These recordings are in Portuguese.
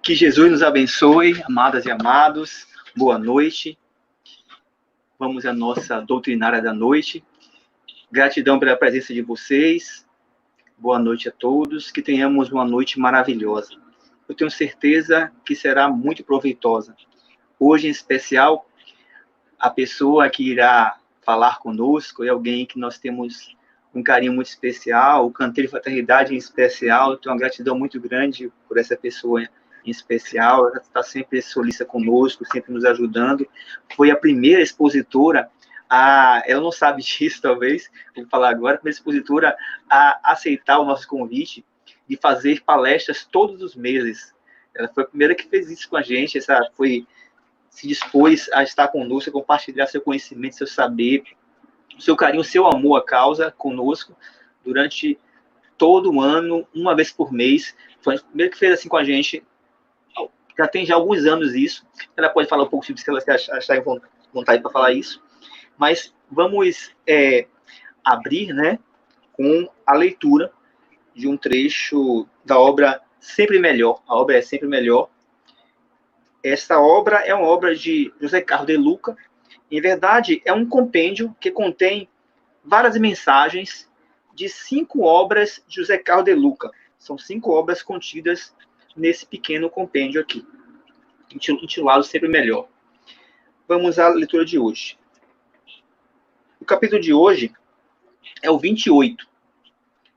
Que Jesus nos abençoe, amadas e amados. Boa noite. Vamos à nossa doutrinária da noite. Gratidão pela presença de vocês. Boa noite a todos. Que tenhamos uma noite maravilhosa. Eu tenho certeza que será muito proveitosa. Hoje, em especial, a pessoa que irá falar conosco é alguém que nós temos um carinho muito especial, o Canteiro de Fraternidade em especial. Eu tenho uma gratidão muito grande por essa pessoa em especial. Ela está sempre solícita conosco, sempre nos ajudando. Foi a primeira expositora ela não sabe disso, talvez, vou falar agora, a primeira expositora a aceitar o nosso convite de fazer palestras todos os meses. Ela foi a primeira que fez isso com a gente, se dispôs a estar conosco, a compartilhar seu conhecimento, seu saber, o seu carinho, o seu amor à causa conosco durante todo o ano, uma vez por mês. Foi a primeira que fez assim com a gente. Já tem alguns anos isso. Ela pode falar um pouco sobre isso, se ela achar em vontade para falar isso. Mas vamos abrir, né, com a leitura de um trecho da obra Sempre Melhor. A obra é Sempre Melhor. Essa obra é uma obra de José Carlos de Luca. Em verdade, é um compêndio que contém várias mensagens de 5 obras de José Carlos de Luca. São 5 obras contidas nesse pequeno compêndio aqui, intitulado Sempre Melhor. Vamos à leitura de hoje. O capítulo de hoje é o 28.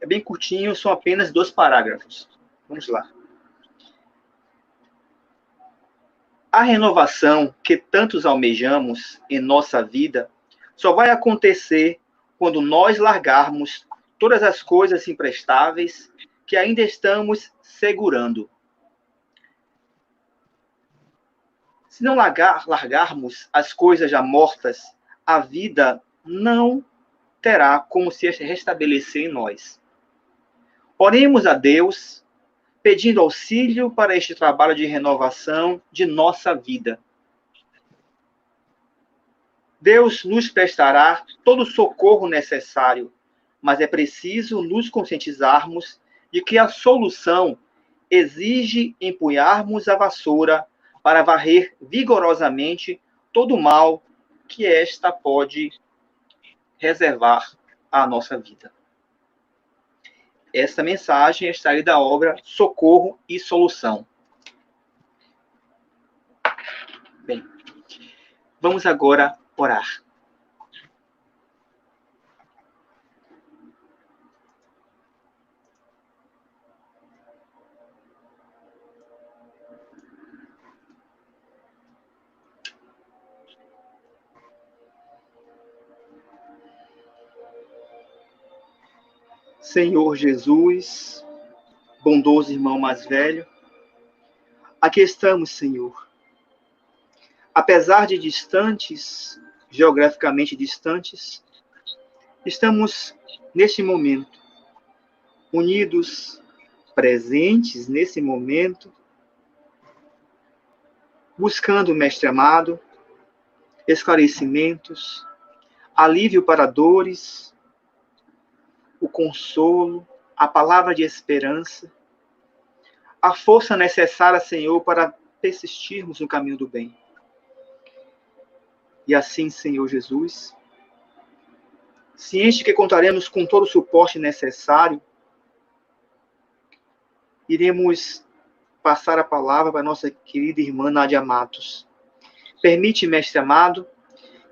É bem curtinho, são apenas 2 parágrafos. Vamos lá. A renovação que tantos almejamos em nossa vida só vai acontecer quando nós largarmos todas as coisas imprestáveis que ainda estamos segurando. Se não largarmos as coisas já mortas, a vida não terá como se restabelecer em nós. Oremos a Deus, pedindo auxílio para este trabalho de renovação de nossa vida. Deus nos prestará todo o socorro necessário, mas é preciso nos conscientizarmos de que a solução exige empunharmos a vassoura para varrer vigorosamente todo o mal que esta pode reservar à nossa vida. Esta mensagem é extraída da obra Socorro e Solução. Bem, vamos agora orar. Senhor Jesus, bondoso irmão mais velho, aqui estamos, Senhor. Apesar de distantes, geograficamente distantes, estamos neste momento, unidos, presentes nesse momento, buscando, Mestre amado, esclarecimentos, alívio para dores, o consolo, a palavra de esperança, a força necessária, Senhor, para persistirmos no caminho do bem. E assim, Senhor Jesus, ciente que contaremos com todo o suporte necessário, iremos passar a palavra para nossa querida irmã Nádia Matos. Permite, Mestre amado,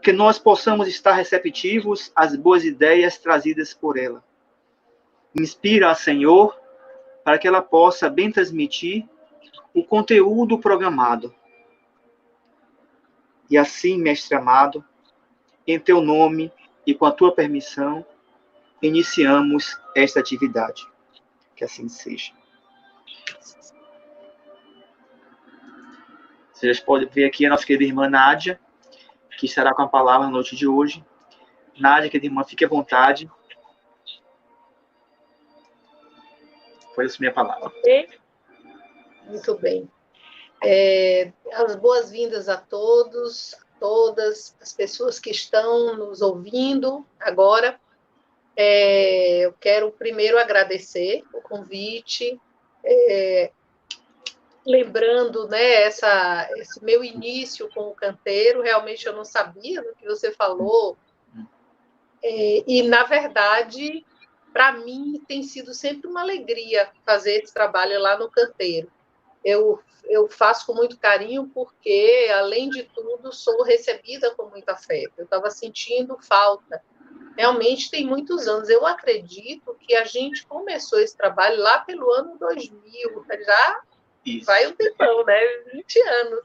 que nós possamos estar receptivos às boas ideias trazidas por ela. Inspira, Senhor, para que ela possa bem transmitir o conteúdo programado. E assim, Mestre amado, em teu nome e com a tua permissão, iniciamos esta atividade. Que assim seja. Vocês podem ver aqui a nossa querida irmã Nádia, que estará com a palavra na noite de hoje. Nádia, querida irmã, fique à vontade. Pode assumir a palavra. Muito bem. As boas-vindas a todos, a todas as pessoas que estão nos ouvindo agora. Eu quero primeiro agradecer o convite, lembrando, né, esse meu início com o canteiro. Realmente eu não sabia do que você falou, e na verdade, para mim, tem sido sempre uma alegria fazer esse trabalho lá no canteiro. Eu faço com muito carinho porque, além de tudo, sou recebida com muito afeto. Eu estava sentindo falta. Realmente tem muitos anos. Eu acredito que a gente começou esse trabalho lá pelo ano 2000, já Isso. vai um tempão, né? 20 anos.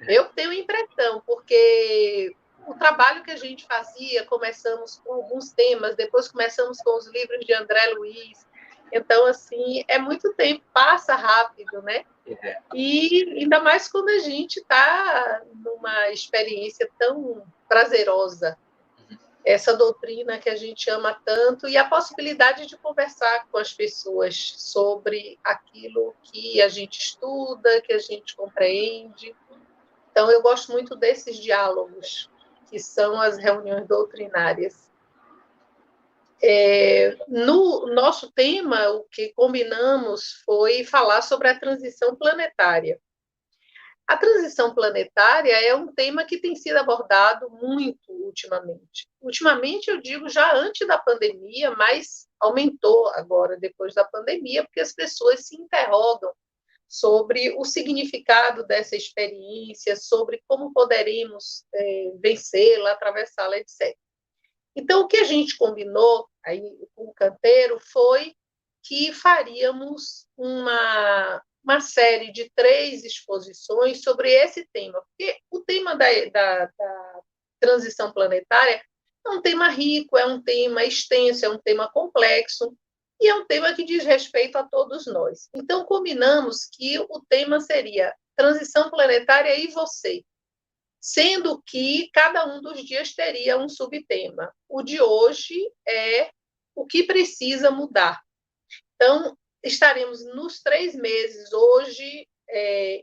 Eu tenho impressão, porque o trabalho que a gente fazia, começamos com alguns temas, depois começamos com os livros de André Luiz. Então, assim, é muito tempo, passa rápido, né? E ainda mais quando a gente está numa experiência tão prazerosa, essa doutrina que a gente ama tanto, e a possibilidade de conversar com as pessoas sobre aquilo que a gente estuda, que a gente compreende. Então, eu gosto muito desses diálogos, que são as reuniões doutrinárias. No nosso tema, o que combinamos foi falar sobre a transição planetária. A transição planetária é um tema que tem sido abordado muito ultimamente. Ultimamente, eu digo já antes da pandemia, mas aumentou agora depois da pandemia, porque as pessoas se interrogam sobre o significado dessa experiência, sobre como poderemos vencê-la, atravessá-la, etc. Então, o que a gente combinou aí com o canteiro foi que faríamos uma série de 3 exposições sobre esse tema, porque o tema da transição planetária é um tema rico, é um tema extenso, é um tema complexo, e é um tema que diz respeito a todos nós. Então, combinamos que o tema seria transição planetária e você, sendo que cada um dos dias teria um subtema. O de hoje é o que precisa mudar. Então, estaremos nos 3 meses, hoje,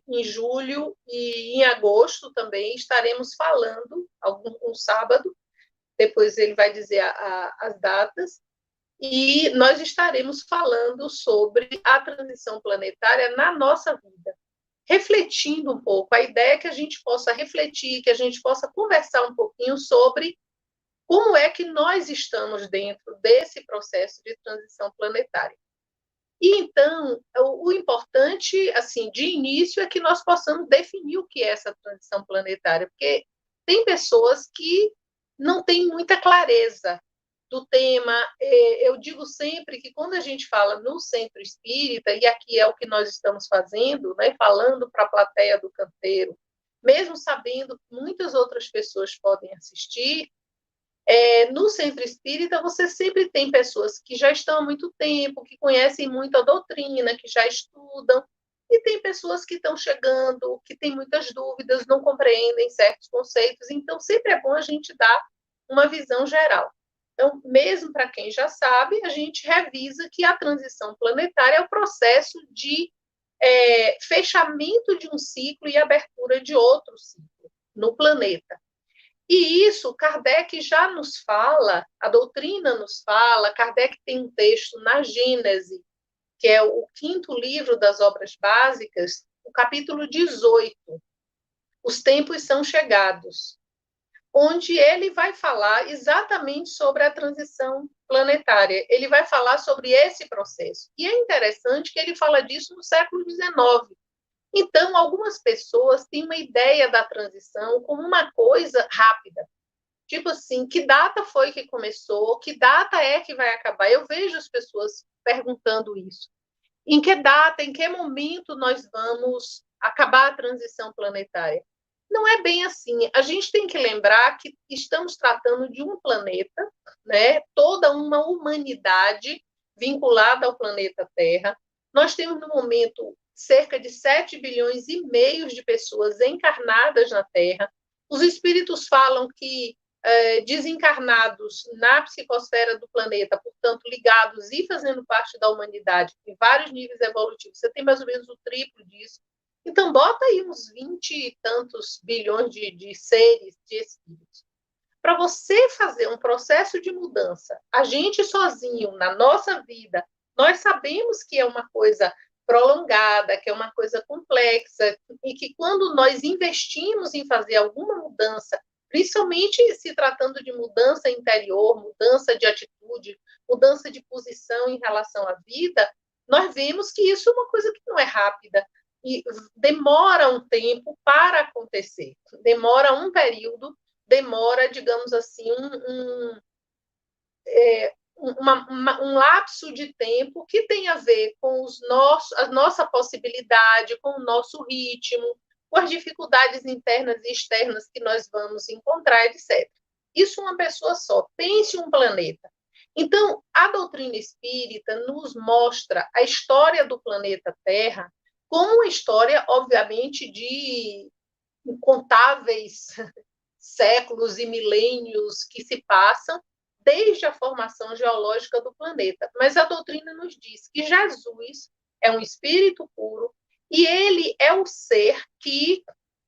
em julho e em agosto também, estaremos falando, um sábado, depois ele vai dizer as datas, e nós estaremos falando sobre a transição planetária na nossa vida, refletindo um pouco. A ideia é que a gente possa refletir, que a gente possa conversar um pouquinho sobre como é que nós estamos dentro desse processo de transição planetária. E então, o importante, assim, de início, é que nós possamos definir o que é essa transição planetária, porque tem pessoas que não têm muita clareza do tema. Eu digo sempre que quando a gente fala no centro espírita, e aqui é o que nós estamos fazendo, né, falando para a plateia do canteiro, mesmo sabendo que muitas outras pessoas podem assistir, no centro espírita você sempre tem pessoas que já estão há muito tempo, que conhecem muito a doutrina, que já estudam, e tem pessoas que estão chegando, que têm muitas dúvidas, não compreendem certos conceitos. Então, sempre é bom a gente dar uma visão geral. Então, mesmo para quem já sabe, a gente revisa que a transição planetária é o processo de fechamento de um ciclo e abertura de outro ciclo no planeta. E isso Kardec já nos fala, a doutrina nos fala. Kardec tem um texto na Gênese, que é o 5º livro das obras básicas, o capítulo 18, Os Tempos São Chegados, onde ele vai falar exatamente sobre a transição planetária. Ele vai falar sobre esse processo. E é interessante que ele fala disso no século XIX. Então, algumas pessoas têm uma ideia da transição como uma coisa rápida. Tipo assim, que data foi que começou? Que data é que vai acabar? Eu vejo as pessoas perguntando isso. Em que data, em que momento nós vamos acabar a transição planetária? Não é bem assim. A gente tem que lembrar que estamos tratando de um planeta, né? Toda uma humanidade vinculada ao planeta Terra. Nós temos, no momento, cerca de 7 bilhões e meio de pessoas encarnadas na Terra. Os espíritos falam que desencarnados na psicosfera do planeta, portanto, ligados e fazendo parte da humanidade, em vários níveis evolutivos, você tem mais ou menos o triplo disso. Então, bota aí uns 20 e tantos bilhões de seres, de espíritos. Para você fazer um processo de mudança, a gente sozinho, na nossa vida, nós sabemos que é uma coisa prolongada, que é uma coisa complexa, e que quando nós investimos em fazer alguma mudança, principalmente se tratando de mudança interior, mudança de atitude, mudança de posição em relação à vida, nós vemos que isso é uma coisa que não é rápida, e demora um tempo para acontecer, demora um período, demora, digamos assim, um lapso de tempo que tem a ver com a nossa possibilidade, com o nosso ritmo, com as dificuldades internas e externas que nós vamos encontrar, etc. Isso uma pessoa só. Pense um planeta. Então, a doutrina espírita nos mostra a história do planeta Terra como uma história, obviamente, de incontáveis séculos e milênios que se passam desde a formação geológica do planeta. Mas a doutrina nos diz que Jesus é um espírito puro e ele é o ser que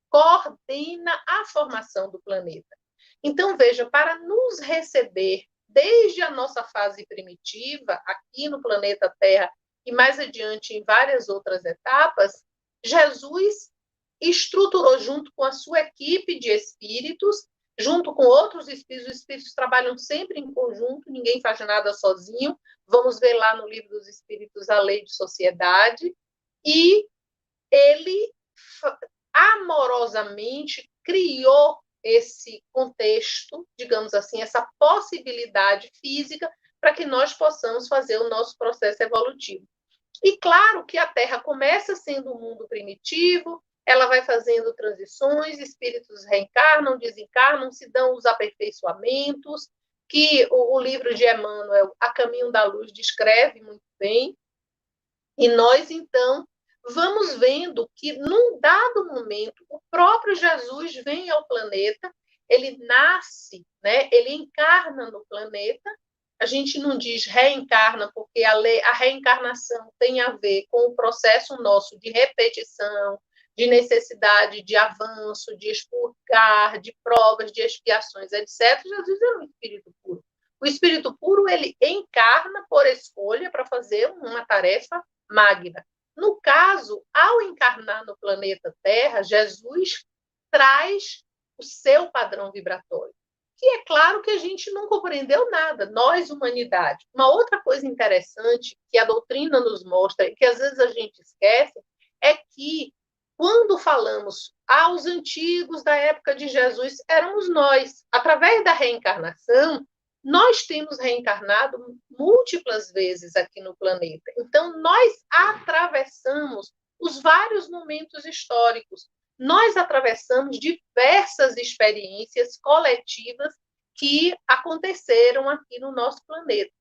coordena a formação do planeta. Então, veja, para nos receber desde a nossa fase primitiva, aqui no planeta Terra, e mais adiante em várias outras etapas, Jesus estruturou junto com a sua equipe de espíritos, junto com outros espíritos, os espíritos trabalham sempre em conjunto, ninguém faz nada sozinho. Vamos ver lá no Livro dos Espíritos a Lei de Sociedade, e ele amorosamente criou esse contexto, digamos assim, essa possibilidade física para que nós possamos fazer o nosso processo evolutivo. E claro que a Terra começa sendo um mundo primitivo, ela vai fazendo transições, espíritos reencarnam, desencarnam, se dão os aperfeiçoamentos, que o livro de Emmanuel, A Caminho da Luz, descreve muito bem. E nós, então, vamos vendo que, num dado momento, o próprio Jesus vem ao planeta, ele nasce, né? Ele encarna no planeta. A gente não diz reencarna, porque a reencarnação tem a ver com o processo nosso de repetição, de necessidade de avanço, de expurgar, de provas, de expiações, etc. Jesus é um espírito puro. O espírito puro, ele encarna por escolha para fazer uma tarefa magna. No caso, ao encarnar no planeta Terra, Jesus traz o seu padrão vibratório. Que é claro que a gente não compreendeu nada, nós, humanidade. Uma outra coisa interessante que a doutrina nos mostra, e que às vezes a gente esquece, é que quando falamos aos antigos da época de Jesus, éramos nós. Através da reencarnação, nós temos reencarnado múltiplas vezes aqui no planeta. Então, nós atravessamos os vários momentos históricos. Nós atravessamos diversas experiências coletivas que aconteceram aqui no nosso planeta.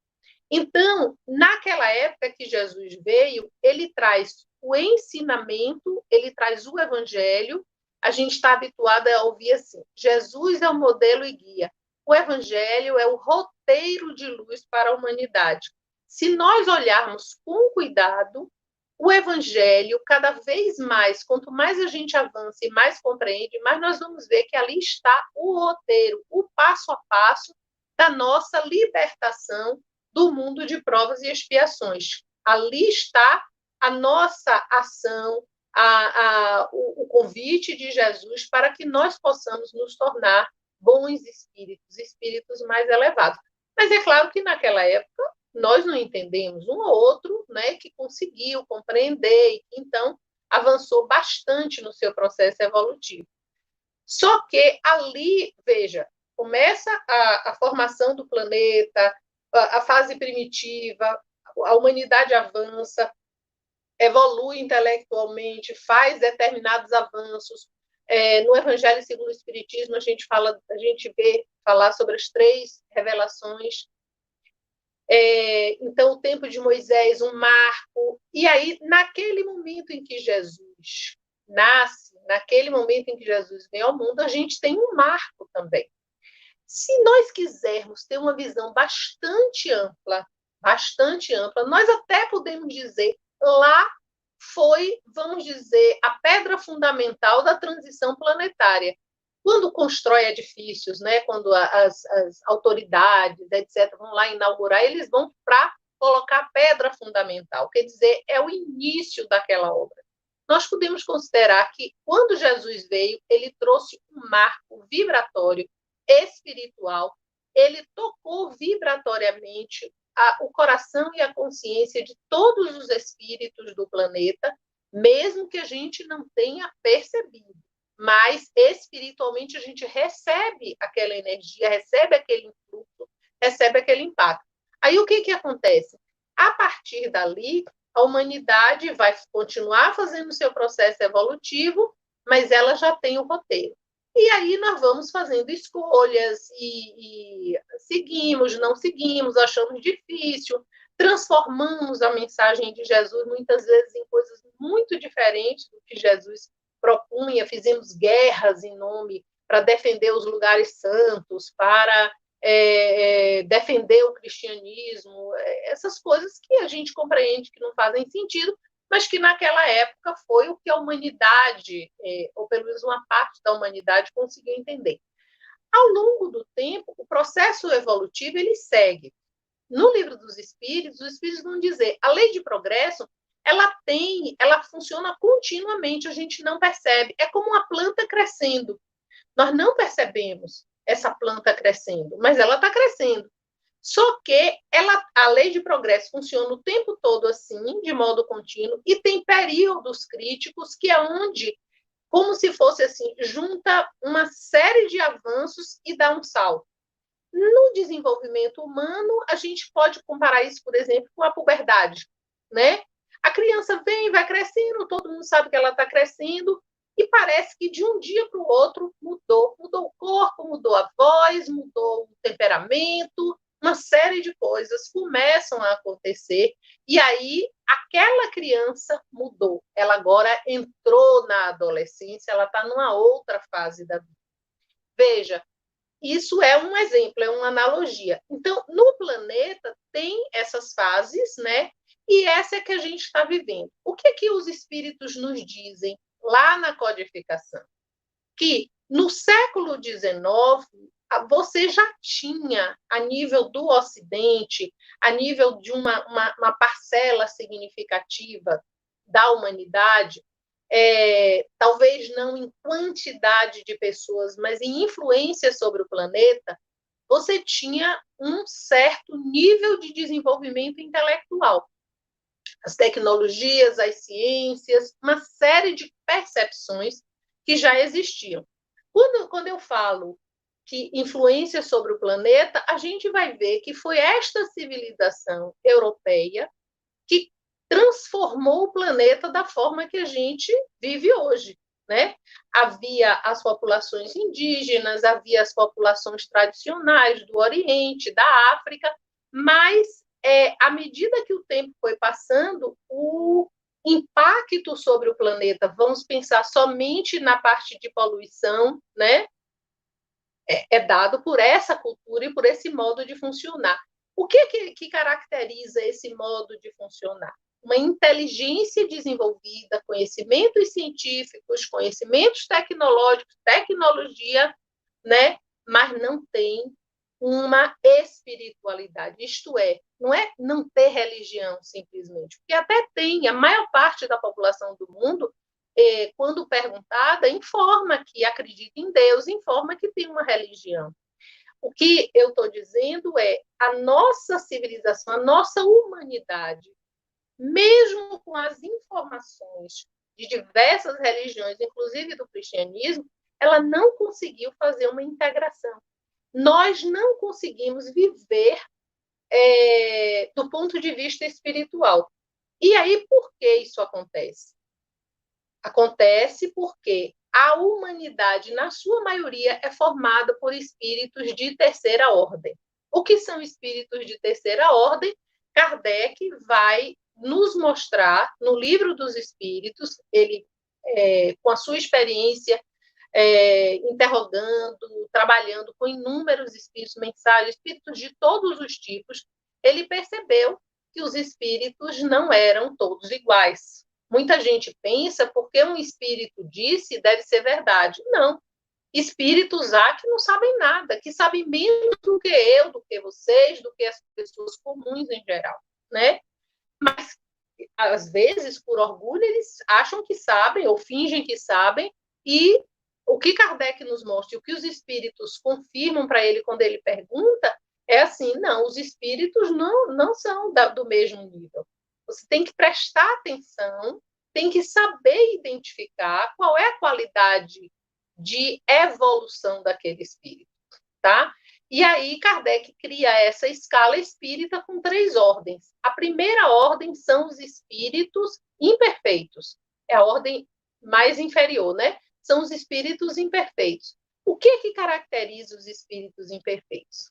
Então, naquela época que Jesus veio, ele traz o ensinamento, ele traz o evangelho. A gente está habituado a ouvir assim: Jesus é o modelo e guia. O evangelho é o roteiro de luz para a humanidade. Se nós olharmos com cuidado, o evangelho, cada vez mais, quanto mais a gente avança e mais compreende, mais nós vamos ver que ali está o roteiro, o passo a passo da nossa libertação do mundo de provas e expiações. Ali está a nossa ação, o convite de Jesus para que nós possamos nos tornar bons espíritos, espíritos mais elevados. Mas é claro que naquela época nós não entendemos, um ou outro, né, que conseguiu compreender e que então avançou bastante no seu processo evolutivo. Só que ali, veja, começa a formação do planeta, a fase primitiva, a humanidade avança, evolui intelectualmente, faz determinados avanços. No Evangelho segundo o Espiritismo, a gente vê falar sobre as 3 revelações. Então, o tempo de Moisés, um marco. E aí, naquele momento em que Jesus nasce, naquele momento em que Jesus vem ao mundo, a gente tem um marco também. Se nós quisermos ter uma visão bastante ampla, nós até podemos dizer lá foi, vamos dizer, a pedra fundamental da transição planetária. Quando constrói edifícios, né, quando as autoridades, etc., vão lá inaugurar, eles vão para colocar a pedra fundamental, quer dizer, é o início daquela obra. Nós podemos considerar que, quando Jesus veio, ele trouxe um marco vibratório, espiritual, ele tocou vibratoriamente o coração e a consciência de todos os espíritos do planeta, mesmo que a gente não tenha percebido. Mas, espiritualmente, a gente recebe aquela energia, recebe aquele influxo, recebe aquele impacto. Aí, o que acontece? A partir dali, a humanidade vai continuar fazendo o seu processo evolutivo, mas ela já tem o roteiro. E aí nós vamos fazendo escolhas e seguimos, não seguimos, achamos difícil, transformamos a mensagem de Jesus muitas vezes em coisas muito diferentes do que Jesus propunha, fizemos guerras em nome para defender os lugares santos, para defender o cristianismo, essas coisas que a gente compreende que não fazem sentido, mas que naquela época foi o que a humanidade, ou pelo menos uma parte da humanidade, conseguiu entender. Ao longo do tempo, o processo evolutivo ele segue. No Livro dos Espíritos, os Espíritos vão dizer, a lei de progresso, ela funciona continuamente, a gente não percebe. É como uma planta crescendo. Nós não percebemos essa planta crescendo, mas ela está crescendo. Só que a lei de progresso funciona o tempo todo assim, de modo contínuo, e tem períodos críticos que é onde, como se fosse assim, junta uma série de avanços e dá um salto. No desenvolvimento humano, a gente pode comparar isso, por exemplo, com a puberdade, né? A criança vem, vai crescendo, todo mundo sabe que ela está crescendo, e parece que de um dia para o outro mudou. Mudou o corpo, mudou a voz, mudou o temperamento, uma série de coisas começam a acontecer, e aí aquela criança mudou. Ela agora entrou na adolescência, ela está numa outra fase da vida. Veja, isso é um exemplo, é uma analogia. Então, no planeta tem essas fases, né? E essa é que a gente está vivendo. O que os espíritos nos dizem lá na codificação? Que no século XIX, você já tinha, a nível do Ocidente, a nível de uma parcela significativa da humanidade, talvez não em quantidade de pessoas, mas em influência sobre o planeta, você tinha um certo nível de desenvolvimento intelectual. As tecnologias, as ciências, uma série de percepções que já existiam. Quando eu falo que influência sobre o planeta, a gente vai ver que foi esta civilização europeia que transformou o planeta da forma que a gente vive hoje, né? Havia as populações indígenas, havia as populações tradicionais do Oriente, da África, mas à medida que o tempo foi passando, o impacto sobre o planeta, vamos pensar somente na parte de poluição, né? É dado por essa cultura e por esse modo de funcionar. O que caracteriza esse modo de funcionar? Uma inteligência desenvolvida, conhecimentos científicos, conhecimentos tecnológicos, tecnologia, né? Mas não tem uma espiritualidade, isto não é não ter religião simplesmente, porque até tem, a maior parte da população do mundo, quando perguntada, informa que acredita em Deus, informa que tem uma religião. O que eu estou dizendo é a nossa civilização, a nossa humanidade, mesmo com as informações de diversas religiões, inclusive do cristianismo, ela não conseguiu fazer uma integração. Nós não conseguimos viver do ponto de vista espiritual. E aí, por que isso acontece? Acontece porque a humanidade, na sua maioria, é formada por espíritos de terceira ordem. O que são espíritos de terceira ordem? Kardec vai nos mostrar no Livro dos Espíritos, ele, com a sua experiência, interrogando, trabalhando com inúmeros espíritos mensagens, espíritos de todos os tipos, ele percebeu que os espíritos não eram todos iguais. Muita gente pensa, porque um espírito disse, deve ser verdade. Não. Espíritos há que não sabem nada, que sabem menos do que eu, do que vocês, do que as pessoas comuns em geral, né? Mas, às vezes, por orgulho, eles acham que sabem ou fingem que sabem, e o que Kardec nos mostra, o que os espíritos confirmam para ele quando ele pergunta, é assim, não, os espíritos não são do mesmo nível. Você tem que prestar atenção, tem que saber identificar qual é a qualidade de evolução daquele espírito, tá? E aí Kardec cria essa escala espírita com 3 ordens. A primeira ordem são os espíritos imperfeitos. É a ordem mais inferior, né? São os espíritos imperfeitos. O que caracteriza os espíritos imperfeitos?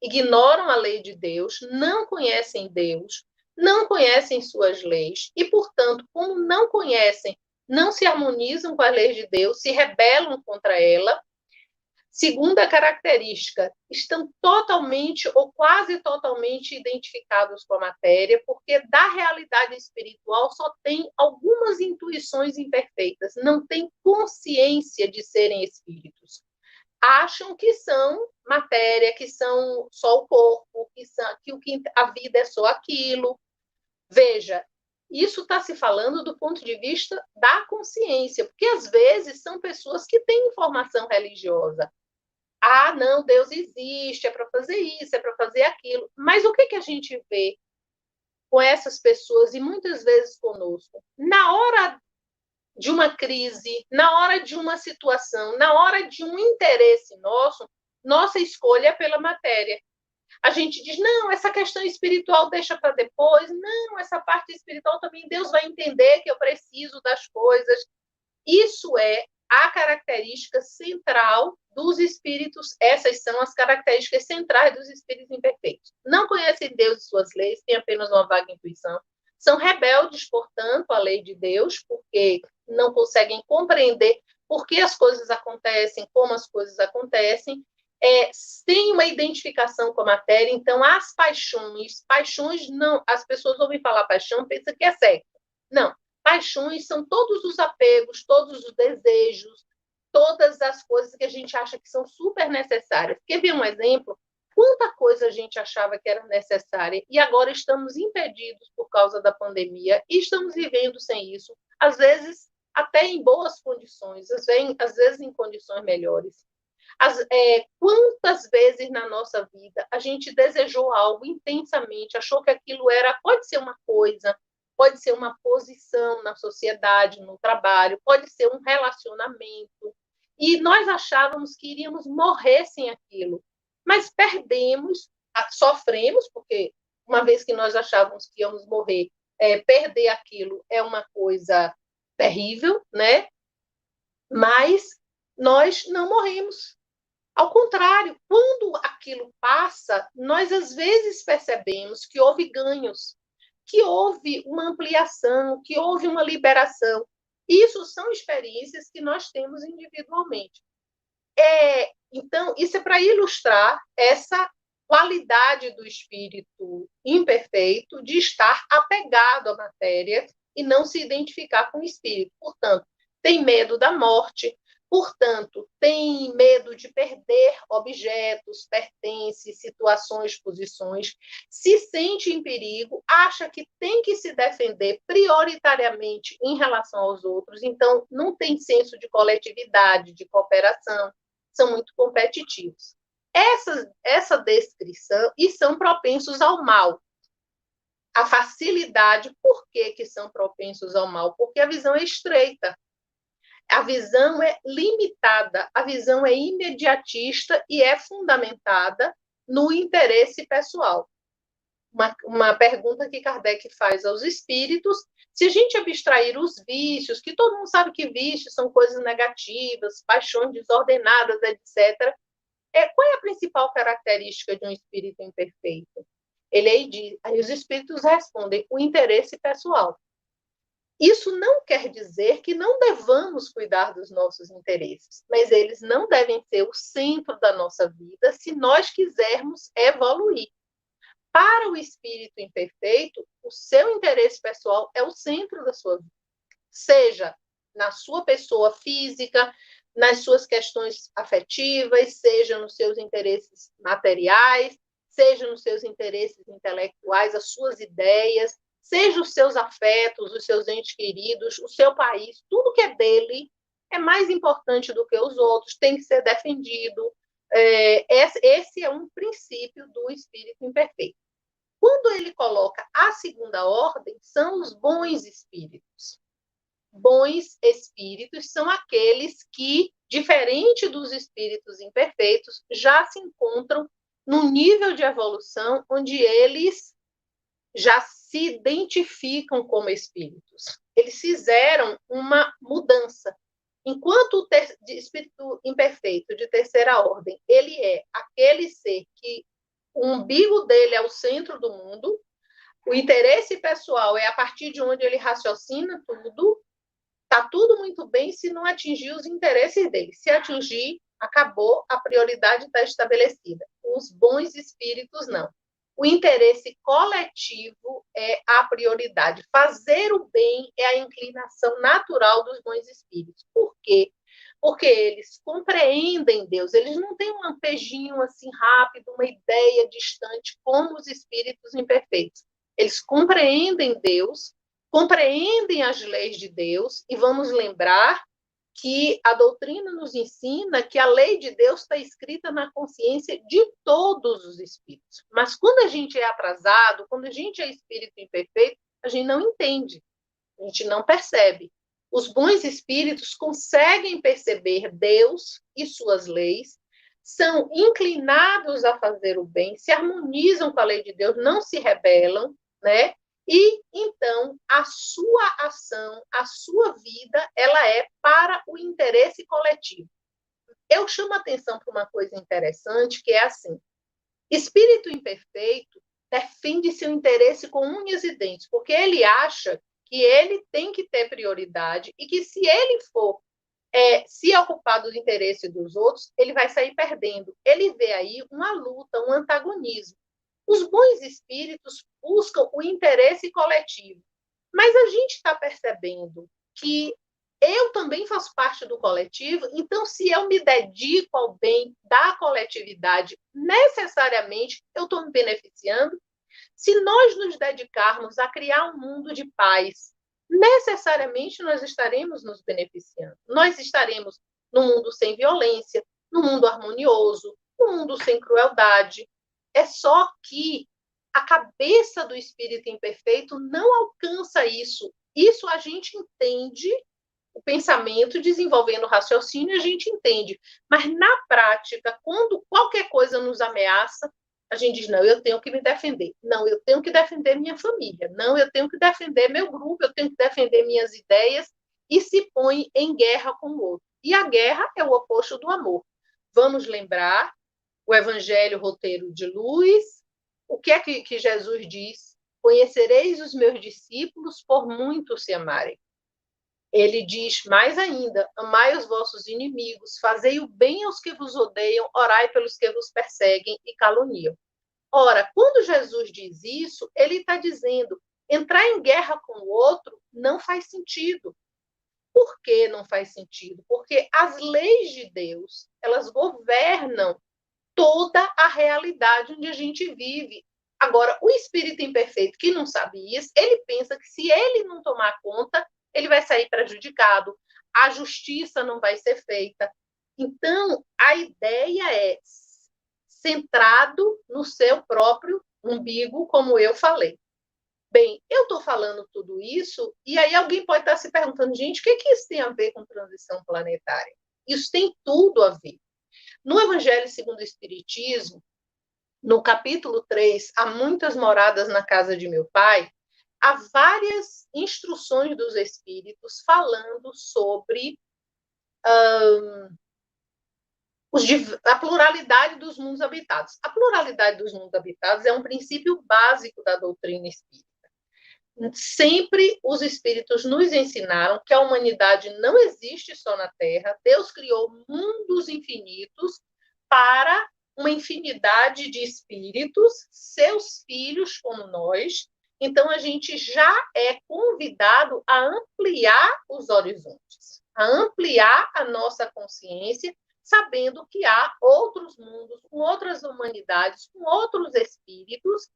Ignoram a lei de Deus, não conhecem Deus, não conhecem suas leis e, portanto, como não conhecem, não se harmonizam com a lei de Deus, se rebelam contra ela. Segunda característica, estão totalmente ou quase totalmente identificados com a matéria, porque da realidade espiritual só tem algumas intuições imperfeitas, não tem consciência de serem espíritos. Acham que são matéria, que são só o corpo, que a vida é só aquilo. Veja, isso está se falando do ponto de vista da consciência, porque às vezes são pessoas que têm informação religiosa. Ah, não, Deus existe, é para fazer isso, é para fazer aquilo. Mas o que a gente vê com essas pessoas e muitas vezes conosco? Na hora de uma crise, na hora de uma situação, na hora de um interesse nosso, nossa escolha é pela matéria. A gente diz, não, essa questão espiritual deixa para depois, não, essa parte espiritual também Deus vai entender que eu preciso das coisas. Isso é a característica central dos espíritos, essas são as características centrais dos espíritos imperfeitos. Não conhecem Deus e suas leis, têm apenas uma vaga intuição, são rebeldes, portanto, à lei de Deus, porque não conseguem compreender por que as coisas acontecem, como as coisas acontecem, tem uma identificação com a matéria, então as paixões não, as pessoas ouvem falar paixão, pensam que é sexo. Não, paixões são todos os apegos, todos os desejos, todas as coisas que a gente acha que são super necessárias. Quer ver um exemplo? Quanta coisa a gente achava que era necessária e agora estamos impedidos por causa da pandemia e estamos vivendo sem isso, às vezes até em boas condições, às vezes em condições melhores. Quantas vezes na nossa vida a gente desejou algo intensamente, achou que aquilo pode ser uma coisa, pode ser uma posição na sociedade, no trabalho, pode ser um relacionamento, e nós achávamos que iríamos morrer sem aquilo, mas perdemos, sofremos, porque uma vez que nós achávamos que íamos morrer, perder aquilo é uma coisa terrível, né? Mas nós não morremos. Ao contrário, quando aquilo passa, nós às vezes percebemos que houve ganhos, que houve uma ampliação, que houve uma liberação. Isso são experiências que nós temos individualmente. Então, isso é para ilustrar essa qualidade do espírito imperfeito de estar apegado à matéria e não se identificar com o espírito. Portanto, tem medo da morte, portanto, tem medo de perder objetos, pertences, situações, posições, se sente em perigo, acha que tem que se defender prioritariamente em relação aos outros, então não tem senso de coletividade, de cooperação, são muito competitivos. Essa descrição, e são propensos ao mal. A facilidade, por que são propensos ao mal? Porque a visão é estreita. A visão é limitada, a visão é imediatista e é fundamentada no interesse pessoal. Uma pergunta que Kardec faz aos espíritos, se a gente abstrair os vícios, que todo mundo sabe que vícios são coisas negativas, paixões desordenadas, etc., qual é a principal característica de um espírito imperfeito? Aí os espíritos respondem, o interesse pessoal. Isso não quer dizer que não devamos cuidar dos nossos interesses, mas eles não devem ser o centro da nossa vida se nós quisermos evoluir. Para o espírito imperfeito, o seu interesse pessoal é o centro da sua vida. seja na sua pessoa física, nas suas questões afetivas, seja nos seus interesses materiais, seja nos seus interesses intelectuais, as suas ideias, seja os seus afetos, os seus entes queridos, o seu país, tudo que é dele é mais importante do que os outros, tem que ser defendido. Esse é um princípio do espírito imperfeito. Quando ele coloca a segunda ordem, são os bons espíritos. Bons espíritos são aqueles que, diferente dos espíritos imperfeitos, já se encontram num nível de evolução onde eles já se identificam como espíritos. Eles fizeram uma mudança. Enquanto o espírito imperfeito de terceira ordem, ele é aquele ser que o umbigo dele é o centro do mundo, o interesse pessoal é a partir de onde ele raciocina tudo, está tudo muito bem se não atingir os interesses dele. Se atingir, acabou, a prioridade está estabelecida. Os bons espíritos, não. O interesse coletivo é a prioridade. Fazer o bem é a inclinação natural dos bons espíritos. Por quê? Porque eles compreendem Deus, eles não têm um lampejinho assim rápido, uma ideia distante, como os espíritos imperfeitos. Eles compreendem Deus, compreendem as leis de Deus, e vamos lembrar que a doutrina nos ensina que a lei de Deus está escrita na consciência de todos os espíritos. Mas quando a gente é atrasado, quando a gente é espírito imperfeito, a gente não entende, a gente não percebe. Os bons espíritos conseguem perceber Deus e suas leis, são inclinados a fazer o bem, se harmonizam com a lei de Deus, não se rebelam, né? E, então, a sua ação, a sua vida, ela é para o interesse coletivo. Eu chamo a atenção para uma coisa interessante, que é assim, espírito imperfeito defende seu interesse com unhas e dentes, porque ele acha que ele tem que ter prioridade e que se ele for se ocupar dos interesses dos outros, ele vai sair perdendo. Ele vê aí uma luta, um antagonismo. Os bons espíritos buscam o interesse coletivo, mas a gente está percebendo que eu também faço parte do coletivo, então se eu me dedico ao bem da coletividade, necessariamente eu estou me beneficiando. Se nós nos dedicarmos a criar um mundo de paz, necessariamente nós estaremos nos beneficiando. Nós estaremos num mundo sem violência, num mundo harmonioso, num mundo sem crueldade. É só que a cabeça do espírito imperfeito não alcança isso. Isso a gente entende, o pensamento, desenvolvendo o raciocínio, a gente entende. Mas na prática, quando qualquer coisa nos ameaça, a gente diz, não, eu tenho que me defender. Não, eu tenho que defender minha família. Não, eu tenho que defender meu grupo, eu tenho que defender minhas ideias, e se põe em guerra com o outro. E a guerra é o oposto do amor. Vamos lembrar o Evangelho Roteiro de Luz. O que é que Jesus diz? Conhecereis os meus discípulos por muito se amarem. Ele diz mais ainda, amai os vossos inimigos, fazei o bem aos que vos odeiam, orai pelos que vos perseguem e caluniam. Ora, quando Jesus diz isso, ele está dizendo, entrar em guerra com o outro não faz sentido. Por que não faz sentido? Porque as leis de Deus, elas governam toda a realidade onde a gente vive. Agora, o espírito imperfeito que não sabe isso, ele pensa que se ele não tomar conta, ele vai sair prejudicado, a justiça não vai ser feita. Então, a ideia é centrado no seu próprio umbigo, como eu falei. Bem, eu estou falando tudo isso, e aí alguém pode estar se perguntando, gente, o que isso tem a ver com transição planetária? Isso tem tudo a ver. No Evangelho segundo o Espiritismo, no capítulo 3, há muitas moradas na casa de meu pai, há várias instruções dos espíritos falando sobre a pluralidade dos mundos habitados. A pluralidade dos mundos habitados é um princípio básico da doutrina espírita. Sempre os espíritos nos ensinaram que a humanidade não existe só na Terra, Deus criou mundos infinitos para uma infinidade de espíritos, seus filhos como nós, Então, a gente já é convidado a ampliar os horizontes, a ampliar a nossa consciência, sabendo que há outros mundos, com outras humanidades, com outros espíritos,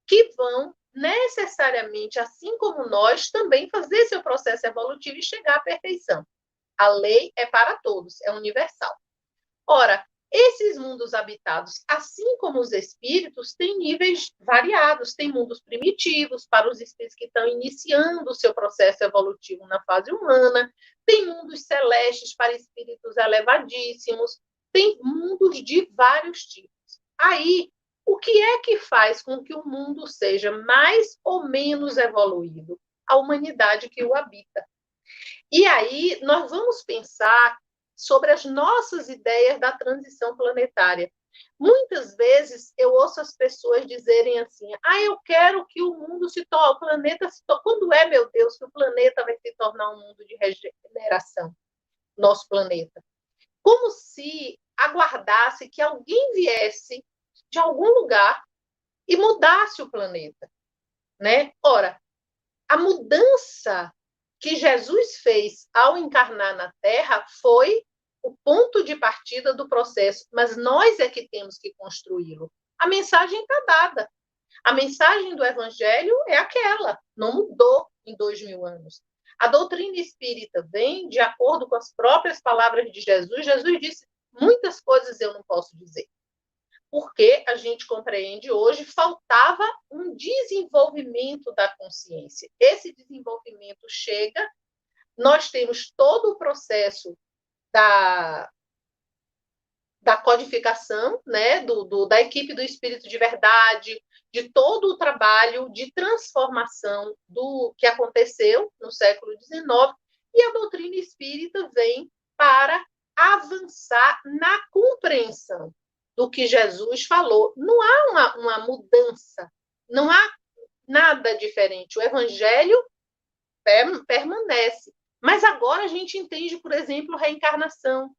que vão necessariamente, assim como nós, também fazer seu processo evolutivo e chegar à perfeição. A lei é para todos, é universal. Ora, esses mundos habitados, assim como os espíritos, têm níveis variados. Tem mundos primitivos, para os espíritos que estão iniciando o seu processo evolutivo na fase humana. Tem mundos celestes para espíritos elevadíssimos. Tem mundos de vários tipos. Aí, o que é que faz com que o mundo seja mais ou menos evoluído? A humanidade que o habita. E aí, nós vamos pensar sobre as nossas ideias da transição planetária. Muitas vezes eu ouço as pessoas dizerem assim: eu quero que o mundo se torne, o planeta se torne. Quando é, meu Deus, que o planeta vai se tornar um mundo de regeneração? Nosso planeta. Como se aguardasse que alguém viesse de algum lugar e mudasse o planeta, né? Ora, a mudança que Jesus fez ao encarnar na Terra foi o ponto de partida do processo, mas nós é que temos que construí-lo. A mensagem está dada. A mensagem do Evangelho é aquela, não mudou em 2000 anos. A doutrina espírita vem de acordo com as próprias palavras de Jesus. Jesus disse: muitas coisas eu não posso dizer, porque a gente compreende hoje, faltava um desenvolvimento da consciência. Esse desenvolvimento chega, nós temos todo o processo da codificação, né, da equipe do Espírito de Verdade, de todo o trabalho de transformação do que aconteceu no século XIX, e a doutrina espírita vem para avançar na compreensão do que Jesus falou. Não há uma mudança, não há nada diferente. O Evangelho permanece. Mas agora a gente entende, por exemplo, reencarnação.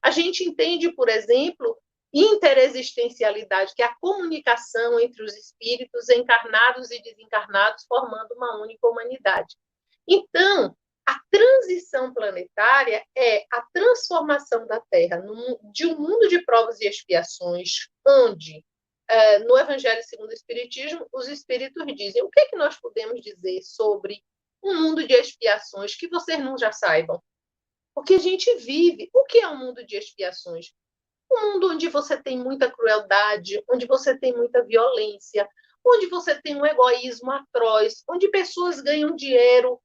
A gente entende, por exemplo, interexistencialidade, que é a comunicação entre os espíritos encarnados e desencarnados, formando uma única humanidade. Então, a transição planetária é a transformação da Terra de um mundo de provas e expiações, onde, no Evangelho segundo o Espiritismo, os espíritos dizem: o que é que nós podemos dizer sobre um mundo de expiações que vocês não já saibam? Porque a gente vive. O que é um mundo de expiações? Um mundo onde você tem muita crueldade, onde você tem muita violência, onde você tem um egoísmo atroz, onde pessoas ganham dinheiro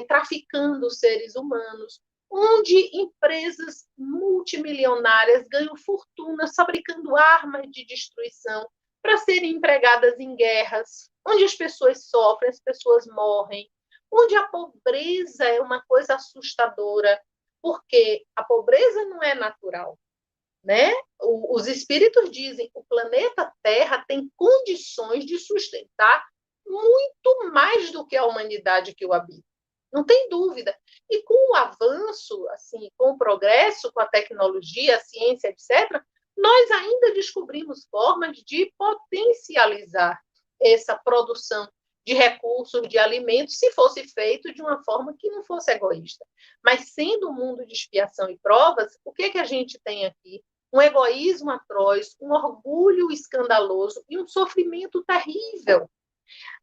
traficando seres humanos, onde empresas multimilionárias ganham fortunas fabricando armas de destruição para serem empregadas em guerras, onde as pessoas sofrem, as pessoas morrem, onde a pobreza é uma coisa assustadora, porque a pobreza não é natural, né? Os espíritos dizem: o planeta Terra tem condições de sustentar muito mais do que a humanidade que o habita. Não tem dúvida. E com o avanço, assim, com o progresso, com a tecnologia, a ciência, etc., nós ainda descobrimos formas de potencializar essa produção de recursos, de alimentos, se fosse feito de uma forma que não fosse egoísta. Mas sendo um mundo de expiação e provas, o que a gente tem aqui? Um egoísmo atroz, um orgulho escandaloso e um sofrimento terrível.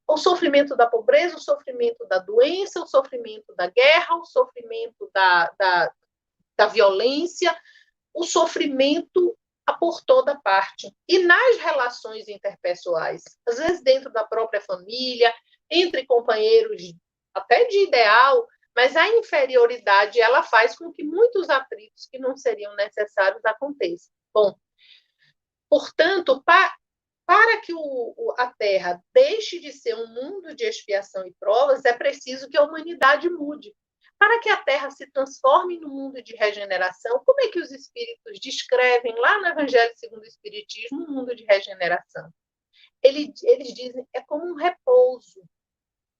O sofrimento da pobreza, o sofrimento da doença, o sofrimento da guerra, o sofrimento da violência, o sofrimento por toda parte. E nas relações interpessoais, às vezes dentro da própria família, entre companheiros até de ideal, mas a inferioridade ela faz com que muitos atritos que não seriam necessários aconteçam. Bom, portanto, para que a Terra deixe de ser um mundo de expiação e provas, é preciso que a humanidade mude. Para que a Terra se transforme num mundo de regeneração, como é que os espíritos descrevem lá no Evangelho segundo o Espiritismo um mundo de regeneração? Eles dizem é como um repouso.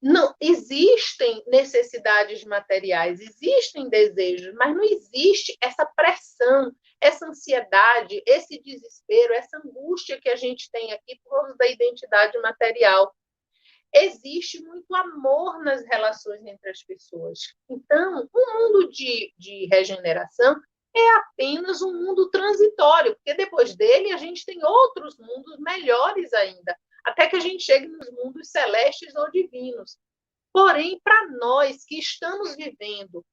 Não existem necessidades materiais, existem desejos, mas não existe essa pressão, essa ansiedade, esse desespero, essa angústia que a gente tem aqui por causa da identidade material. existe muito amor nas relações entre as pessoas. Então, um mundo de regeneração é apenas um mundo transitório, porque depois dele a gente tem outros mundos melhores ainda, até que a gente chegue nos mundos celestes ou divinos. Porém, para nós que estamos vivendo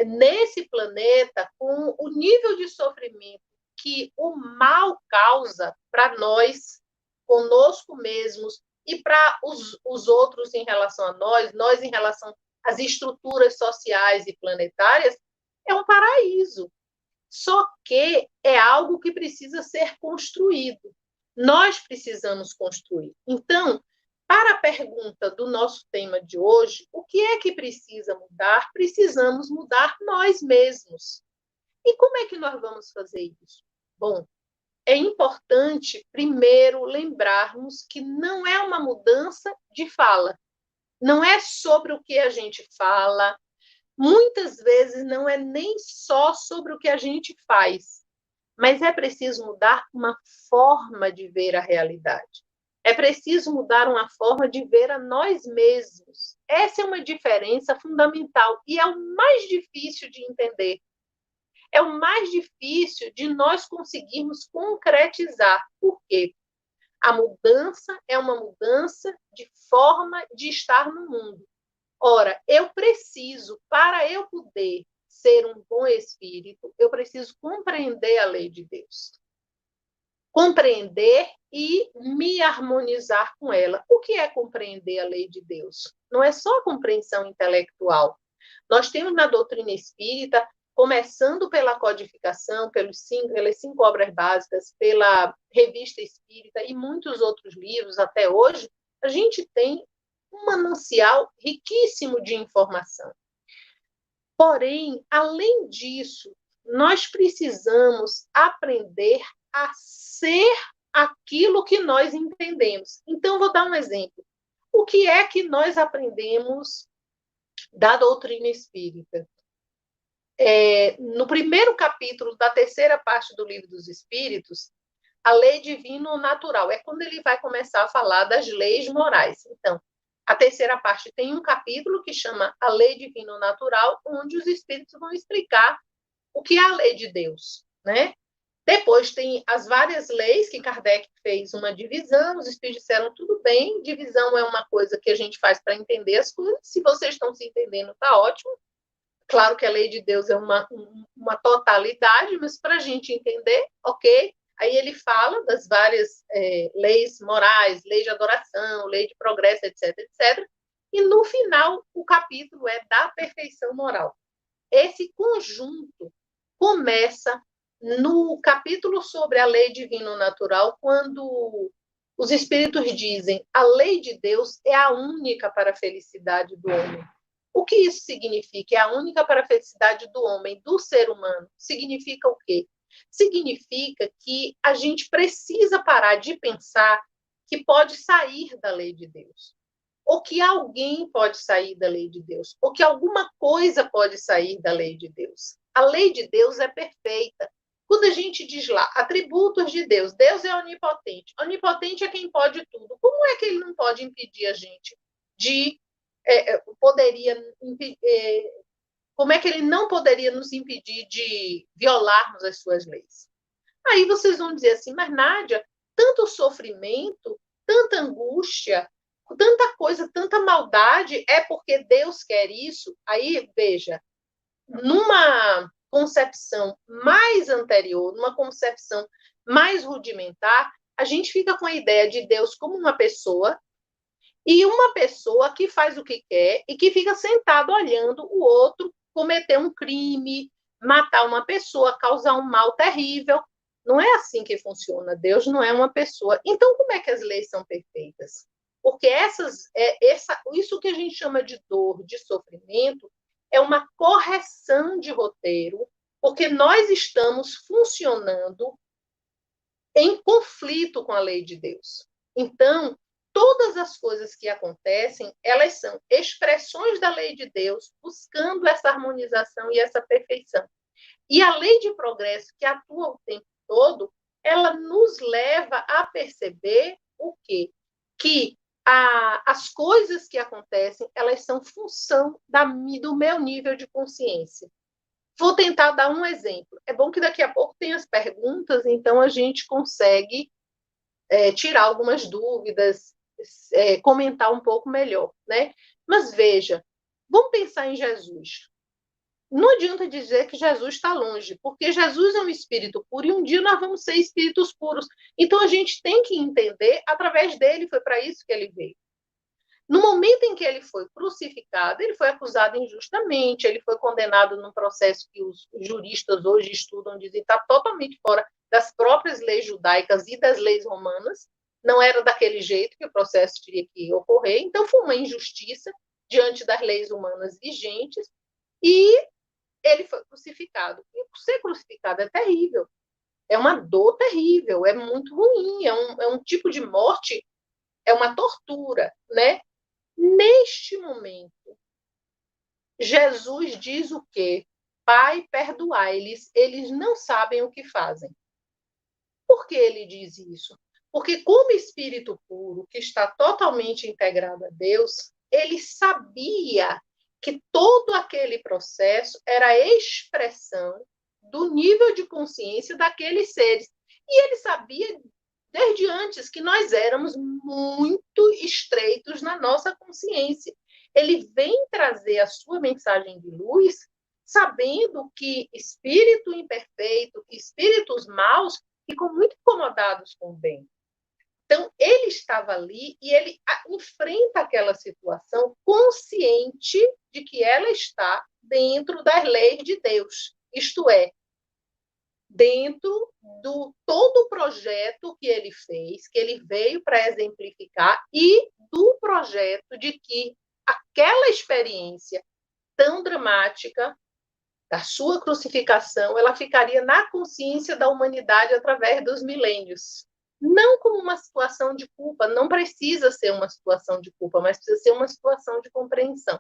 nesse planeta, com o nível de sofrimento que o mal causa para nós, conosco mesmos, e para os outros em relação a nós em relação às estruturas sociais e planetárias, é um paraíso. Só que é algo que precisa ser construído. Nós precisamos construir. Então, para a pergunta do nosso tema de hoje, o que é que precisa mudar? Precisamos mudar nós mesmos. E como é que nós vamos fazer isso? Bom, é importante, primeiro, lembrarmos que não é uma mudança de fala. Não é sobre o que a gente fala. Muitas vezes não é nem só sobre o que a gente faz, mas é preciso mudar uma forma de ver a realidade. É preciso mudar uma forma de ver a nós mesmos. Essa é uma diferença fundamental e é o mais difícil de entender. É o mais difícil de nós conseguirmos concretizar. Por quê? A mudança é uma mudança de forma de estar no mundo. Ora, eu preciso, para eu poder ser um bom espírito, eu preciso compreender a lei de Deus. Compreender e me harmonizar com ela. O que é compreender a lei de Deus? Não é só a compreensão intelectual. Nós temos na doutrina espírita, começando pela codificação, pelas 5 obras básicas, pela revista espírita e muitos outros livros até hoje, a gente tem um manancial riquíssimo de informação. Porém, além disso, nós precisamos aprender a ser aquilo que nós entendemos. Então, vou dar um exemplo. O que é que nós aprendemos da doutrina espírita? No primeiro capítulo da 3ª parte do Livro dos Espíritos, a lei divino-natural. É quando ele vai começar a falar das leis morais. Então, a 3ª parte tem um capítulo que chama a lei divino-natural, onde os espíritos vão explicar o que é a lei de Deus, né? Depois tem as várias leis que Kardec fez uma divisão, os espíritos disseram tudo bem, divisão é uma coisa que a gente faz para entender as coisas, se vocês estão se entendendo, está ótimo. Claro que a lei de Deus é uma totalidade, mas para a gente entender, ok? Aí ele fala das várias leis morais, lei de adoração, lei de progresso, etc, etc. E no final, o capítulo é da perfeição moral. Esse conjunto começa no capítulo sobre a lei divino-natural, quando os espíritos dizem a lei de Deus é a única para a felicidade do homem. O que isso significa? É a única para a felicidade do homem, do ser humano. Significa o quê? Significa que a gente precisa parar de pensar que pode sair da lei de Deus, ou que alguém pode sair da lei de Deus, ou que alguma coisa pode sair da lei de Deus. A lei de Deus é perfeita. Quando a gente diz lá, atributos de Deus, Deus é onipotente. Onipotente é quem pode tudo. Como é que ele não pode impedir a gente de como é que ele não poderia nos impedir de violarmos as suas leis? Aí vocês vão dizer assim, mas Nádia, tanto sofrimento, tanta angústia, tanta coisa, tanta maldade, é porque Deus quer isso? Aí, veja, numa concepção mais anterior, numa concepção mais rudimentar, a gente fica com a ideia de Deus como uma pessoa, e uma pessoa que faz o que quer e que fica sentado olhando o outro cometer um crime, matar uma pessoa, causar um mal terrível. Não é assim que funciona. Deus não é uma pessoa. Então, como é que as leis são perfeitas? Porque isso que a gente chama de dor, de sofrimento, é uma correção de roteiro, porque nós estamos funcionando em conflito com a lei de Deus. Então, todas as coisas que acontecem, elas são expressões da lei de Deus, buscando essa harmonização e essa perfeição. E a lei de progresso, que atua o tempo todo, ela nos leva a perceber o quê? Que as coisas que acontecem, elas são função do meu nível de consciência. Vou tentar dar um exemplo. É bom que daqui a pouco tem as perguntas, então a gente consegue tirar algumas dúvidas, comentar um pouco melhor, né? Mas veja, vamos pensar em Jesus. Não adianta dizer que Jesus está longe, porque Jesus é um espírito puro e um dia nós vamos ser espíritos puros. Então a gente tem que entender, através dele, foi para isso que ele veio. No momento em que ele foi crucificado, ele foi acusado injustamente, ele foi condenado num processo que os juristas hoje estudam, dizem que está totalmente fora das próprias leis judaicas e das leis romanas. Não era daquele jeito que o processo teria que ocorrer. Então, foi uma injustiça diante das leis humanas vigentes e ele foi crucificado. E ser crucificado é terrível. É uma dor terrível, é muito ruim, é um tipo de morte, é uma tortura, né? Neste momento, Jesus diz o quê? Pai, perdoai-lhes, eles não sabem o que fazem. Por que ele diz isso? Porque como espírito puro, que está totalmente integrado a Deus, ele sabia que todo aquele processo era a expressão do nível de consciência daqueles seres. E ele sabia desde antes que nós éramos muito estreitos na nossa consciência. Ele vem trazer a sua mensagem de luz, sabendo que espírito imperfeito, que espíritos maus ficam muito incomodados com o bem. Então, ele estava ali e ele enfrenta aquela situação consciente de que ela está dentro das leis de Deus. Isto é, dentro do todo o projeto que ele fez, que ele veio para exemplificar, e do projeto de que aquela experiência tão dramática da sua crucificação, ela ficaria na consciência da humanidade através dos milênios. Não como uma situação de culpa, não precisa ser uma situação de culpa, mas precisa ser uma situação de compreensão.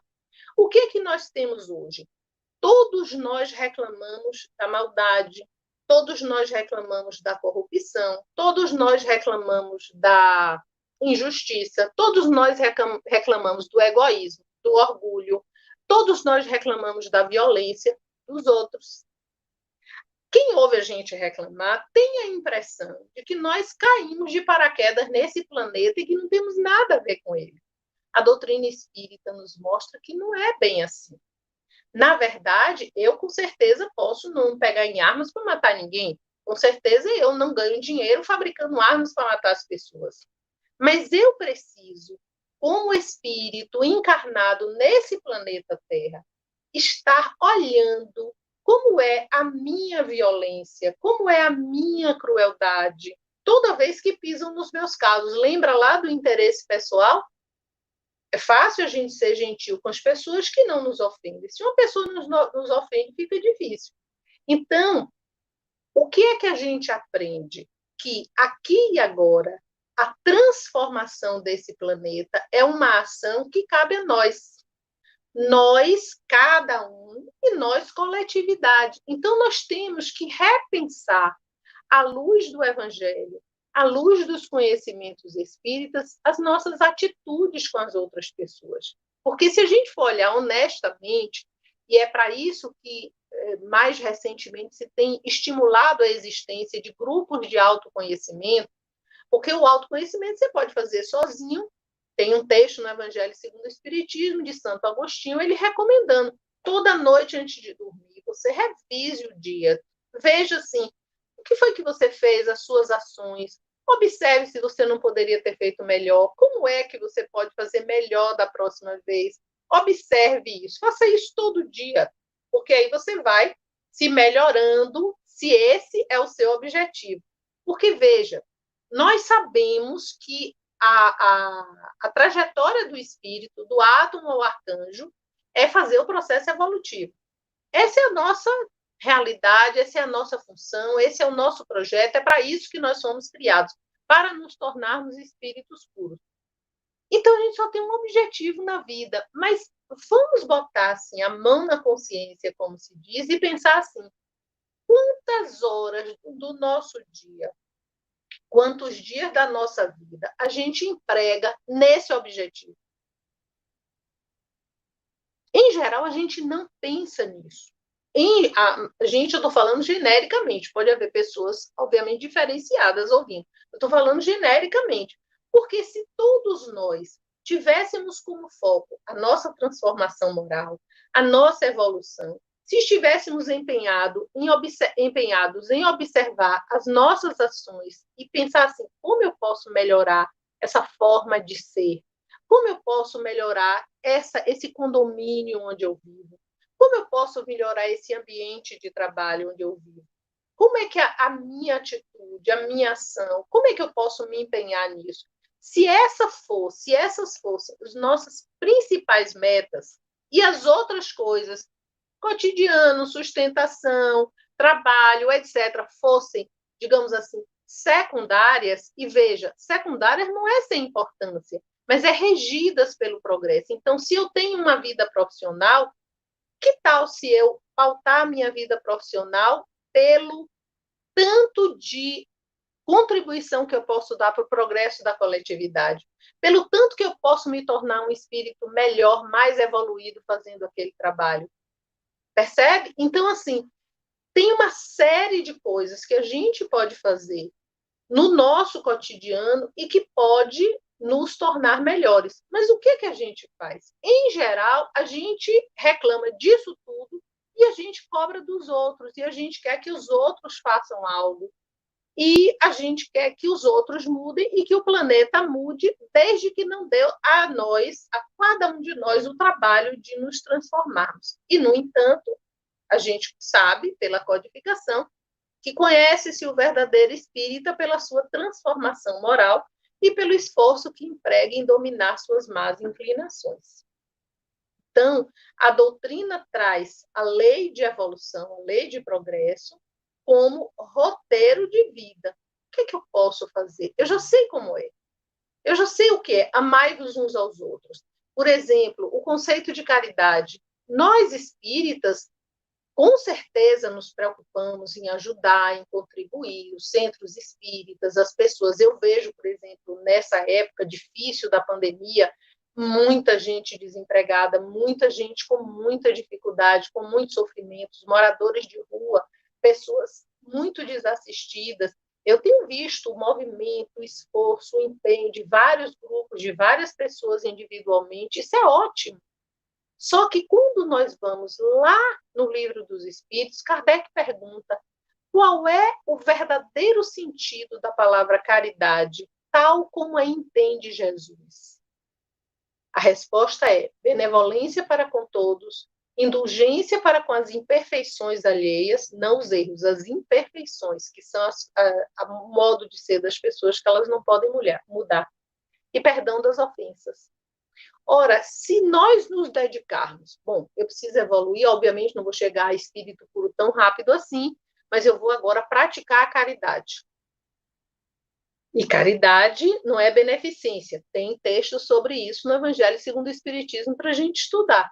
O que é que nós temos hoje? Todos nós reclamamos da maldade, todos nós reclamamos da corrupção, todos nós reclamamos da injustiça, todos nós reclamamos do egoísmo, do orgulho, todos nós reclamamos da violência dos outros. Quem ouve a gente reclamar tem a impressão de que nós caímos de paraquedas nesse planeta e que não temos nada a ver com ele. A doutrina espírita nos mostra que não é bem assim. Na verdade, eu com certeza posso não pegar em armas para matar ninguém. Com certeza eu não ganho dinheiro fabricando armas para matar as pessoas. Mas eu preciso, como espírito encarnado nesse planeta Terra, estar olhando como é a minha violência, como é a minha crueldade, toda vez que pisam nos meus calos. Lembra lá do interesse pessoal? É fácil a gente ser gentil com as pessoas que não nos ofendem. Se uma pessoa nos ofende, fica difícil. Então, o que é que a gente aprende? Que aqui e agora, a transformação desse planeta é uma ação que cabe a nós. Nós, cada um, e nós, coletividade. Então, nós temos que repensar, à luz do Evangelho, à luz dos conhecimentos espíritas, as nossas atitudes com as outras pessoas. Porque se a gente for olhar honestamente, e é para isso que mais recentemente se tem estimulado a existência de grupos de autoconhecimento, porque o autoconhecimento você pode fazer sozinho. Tem um texto no Evangelho segundo o Espiritismo, de Santo Agostinho, ele recomendando, toda noite antes de dormir, você revise o dia, veja assim, o que foi que você fez, as suas ações, observe se você não poderia ter feito melhor, como é que você pode fazer melhor da próxima vez, observe isso, faça isso todo dia, porque aí você vai se melhorando, se esse é o seu objetivo. Porque, veja, nós sabemos que a trajetória do espírito, do átomo ao arcanjo, é fazer o processo evolutivo. Essa é a nossa realidade, essa é a nossa função, esse é o nosso projeto, é para isso que nós somos criados, para nos tornarmos espíritos puros. Então, a gente só tem um objetivo na vida, mas vamos botar assim, a mão na consciência, como se diz, e pensar assim, quantas horas do nosso dia quantos dias da nossa vida a gente emprega nesse objetivo. Em geral, a gente não pensa nisso. Eu estou falando genericamente, pode haver pessoas, obviamente, diferenciadas ouvindo. Eu estou falando genericamente, porque se todos nós tivéssemos como foco a nossa transformação moral, a nossa evolução, se estivéssemos empenhados em observar as nossas ações e pensar assim, como eu posso melhorar essa forma de ser? Como eu posso melhorar esse condomínio onde eu vivo? Como eu posso melhorar esse ambiente de trabalho onde eu vivo? Como é que a minha atitude, a minha ação, como é que eu posso me empenhar nisso? Se essas fossem as nossas principais metas e as outras coisas, cotidiano, sustentação, trabalho, etc., fossem, digamos assim, secundárias, e veja, secundárias não é sem importância, mas é regidas pelo progresso. Então, se eu tenho uma vida profissional, que tal se eu pautar a minha vida profissional pelo tanto de contribuição que eu posso dar para o progresso da coletividade, pelo tanto que eu posso me tornar um espírito melhor, mais evoluído fazendo aquele trabalho. Percebe? Então, assim, tem uma série de coisas que a gente pode fazer no nosso cotidiano e que pode nos tornar melhores. Mas o que a gente faz? Em geral, a gente reclama disso tudo e a gente cobra dos outros, e a gente quer que os outros façam algo. E a gente quer que os outros mudem e que o planeta mude, desde que não deu a nós, a cada um de nós, o trabalho de nos transformarmos. E, no entanto, a gente sabe, pela codificação, que conhece-se o verdadeiro espírita pela sua transformação moral e pelo esforço que emprega em dominar suas más inclinações. Então, a doutrina traz a lei de evolução, a lei de progresso, como roteiro de vida. O que eu posso fazer? Eu já sei como é. Eu já sei o que é. Amai-vos uns aos outros. Por exemplo, o conceito de caridade. Nós, espíritas, com certeza nos preocupamos em ajudar, em contribuir, os centros espíritas, as pessoas. Eu vejo, por exemplo, nessa época difícil da pandemia, muita gente desempregada, muita gente com muita dificuldade, com muitos sofrimentos, moradores de rua, pessoas muito desassistidas. Eu tenho visto o movimento, o esforço, o empenho de vários grupos, de várias pessoas individualmente. Isso é ótimo. Só que quando nós vamos lá no Livro dos Espíritos, Kardec pergunta qual é o verdadeiro sentido da palavra caridade, tal como a entende Jesus. A resposta é benevolência para com todos, indulgência para com as imperfeições alheias, não os erros, as imperfeições, que são o modo de ser das pessoas que elas não podem mudar, e perdão das ofensas. Ora, se nós nos dedicarmos, bom, eu preciso evoluir, obviamente não vou chegar a espírito puro tão rápido assim, mas eu vou agora praticar a caridade. E caridade não é beneficência. Tem texto sobre isso no Evangelho segundo o Espiritismo para a gente estudar.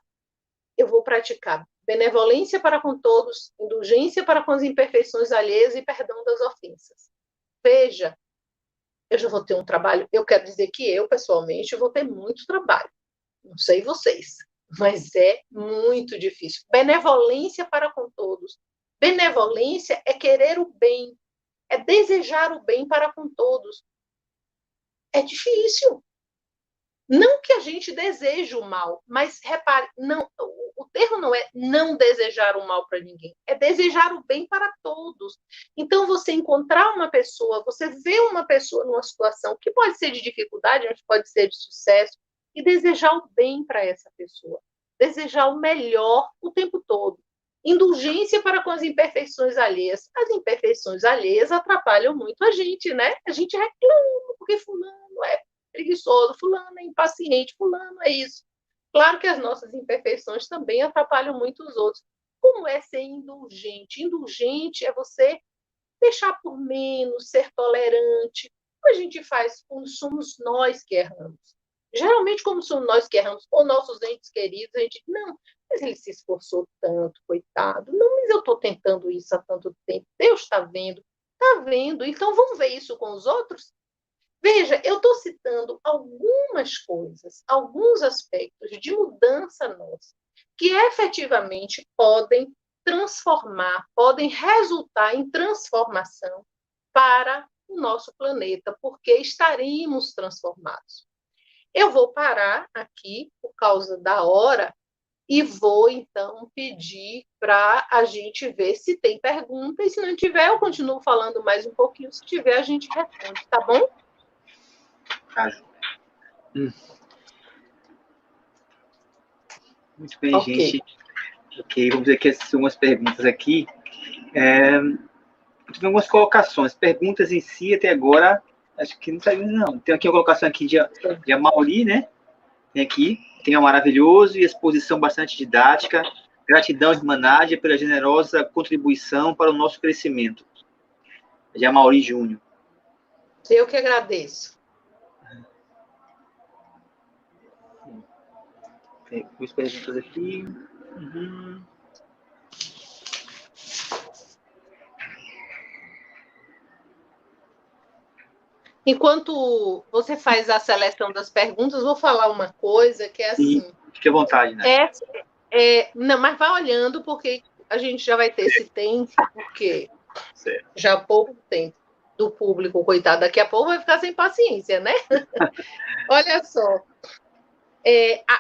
Eu vou praticar benevolência para com todos, indulgência para com as imperfeições alheias e perdão das ofensas. Veja, eu já vou ter um trabalho, eu quero dizer que eu, pessoalmente, vou ter muito trabalho. Não sei vocês, mas é muito difícil. Benevolência para com todos. Benevolência é querer o bem, é desejar o bem para com todos. É difícil. Não que a gente deseje o mal, mas repare, não, o termo não é não desejar o mal para ninguém, é desejar o bem para todos. Então, você encontrar uma pessoa, você vê uma pessoa numa situação que pode ser de dificuldade, mas pode ser de sucesso, e desejar o bem para essa pessoa, desejar o melhor o tempo todo. Indulgência para com as imperfeições alheias. As imperfeições alheias atrapalham muito a gente, né? A gente reclama porque fulano é preguiçoso, fulano é impaciente, fulano é isso. Claro que as nossas imperfeições também atrapalham muito os outros. Como é ser indulgente? Indulgente é você deixar por menos, ser tolerante. Como a gente faz quando somos nós que erramos? Geralmente, como somos nós que erramos, ou nossos entes queridos, a gente diz, não, mas ele se esforçou tanto, coitado. Não, mas eu estou tentando isso há tanto tempo. Deus está vendo. está vendo. Então, vamos ver isso com os outros? Veja, eu estou citando algumas coisas, alguns aspectos de mudança nossa, que efetivamente podem transformar, podem resultar em transformação para o nosso planeta, porque estaremos transformados. Eu vou parar aqui por causa da hora e vou, então, pedir para a gente ver se tem pergunta, e se não tiver, eu continuo falando mais um pouquinho, se tiver, a gente responde, tá bom? Muito bem, gente. Ok, vamos ver aqui umas perguntas aqui. Tive algumas colocações. Perguntas em si, até agora, acho que não saiu, não. Tem aqui uma colocação aqui de Amauri, né? Tem aqui. Tema maravilhoso e exposição bastante didática. Gratidão, irmandade, pela generosa contribuição para o nosso crescimento. De Amauri Júnior. Eu que agradeço. Tem duas perguntas aqui. Enquanto você faz a seleção das perguntas, vou falar uma coisa que é assim. Sim, fique à vontade, né? Não, mas vai olhando, porque a gente já vai ter esse tempo, porque já há pouco tempo do público, coitado, daqui a pouco vai ficar sem paciência, né? Olha só.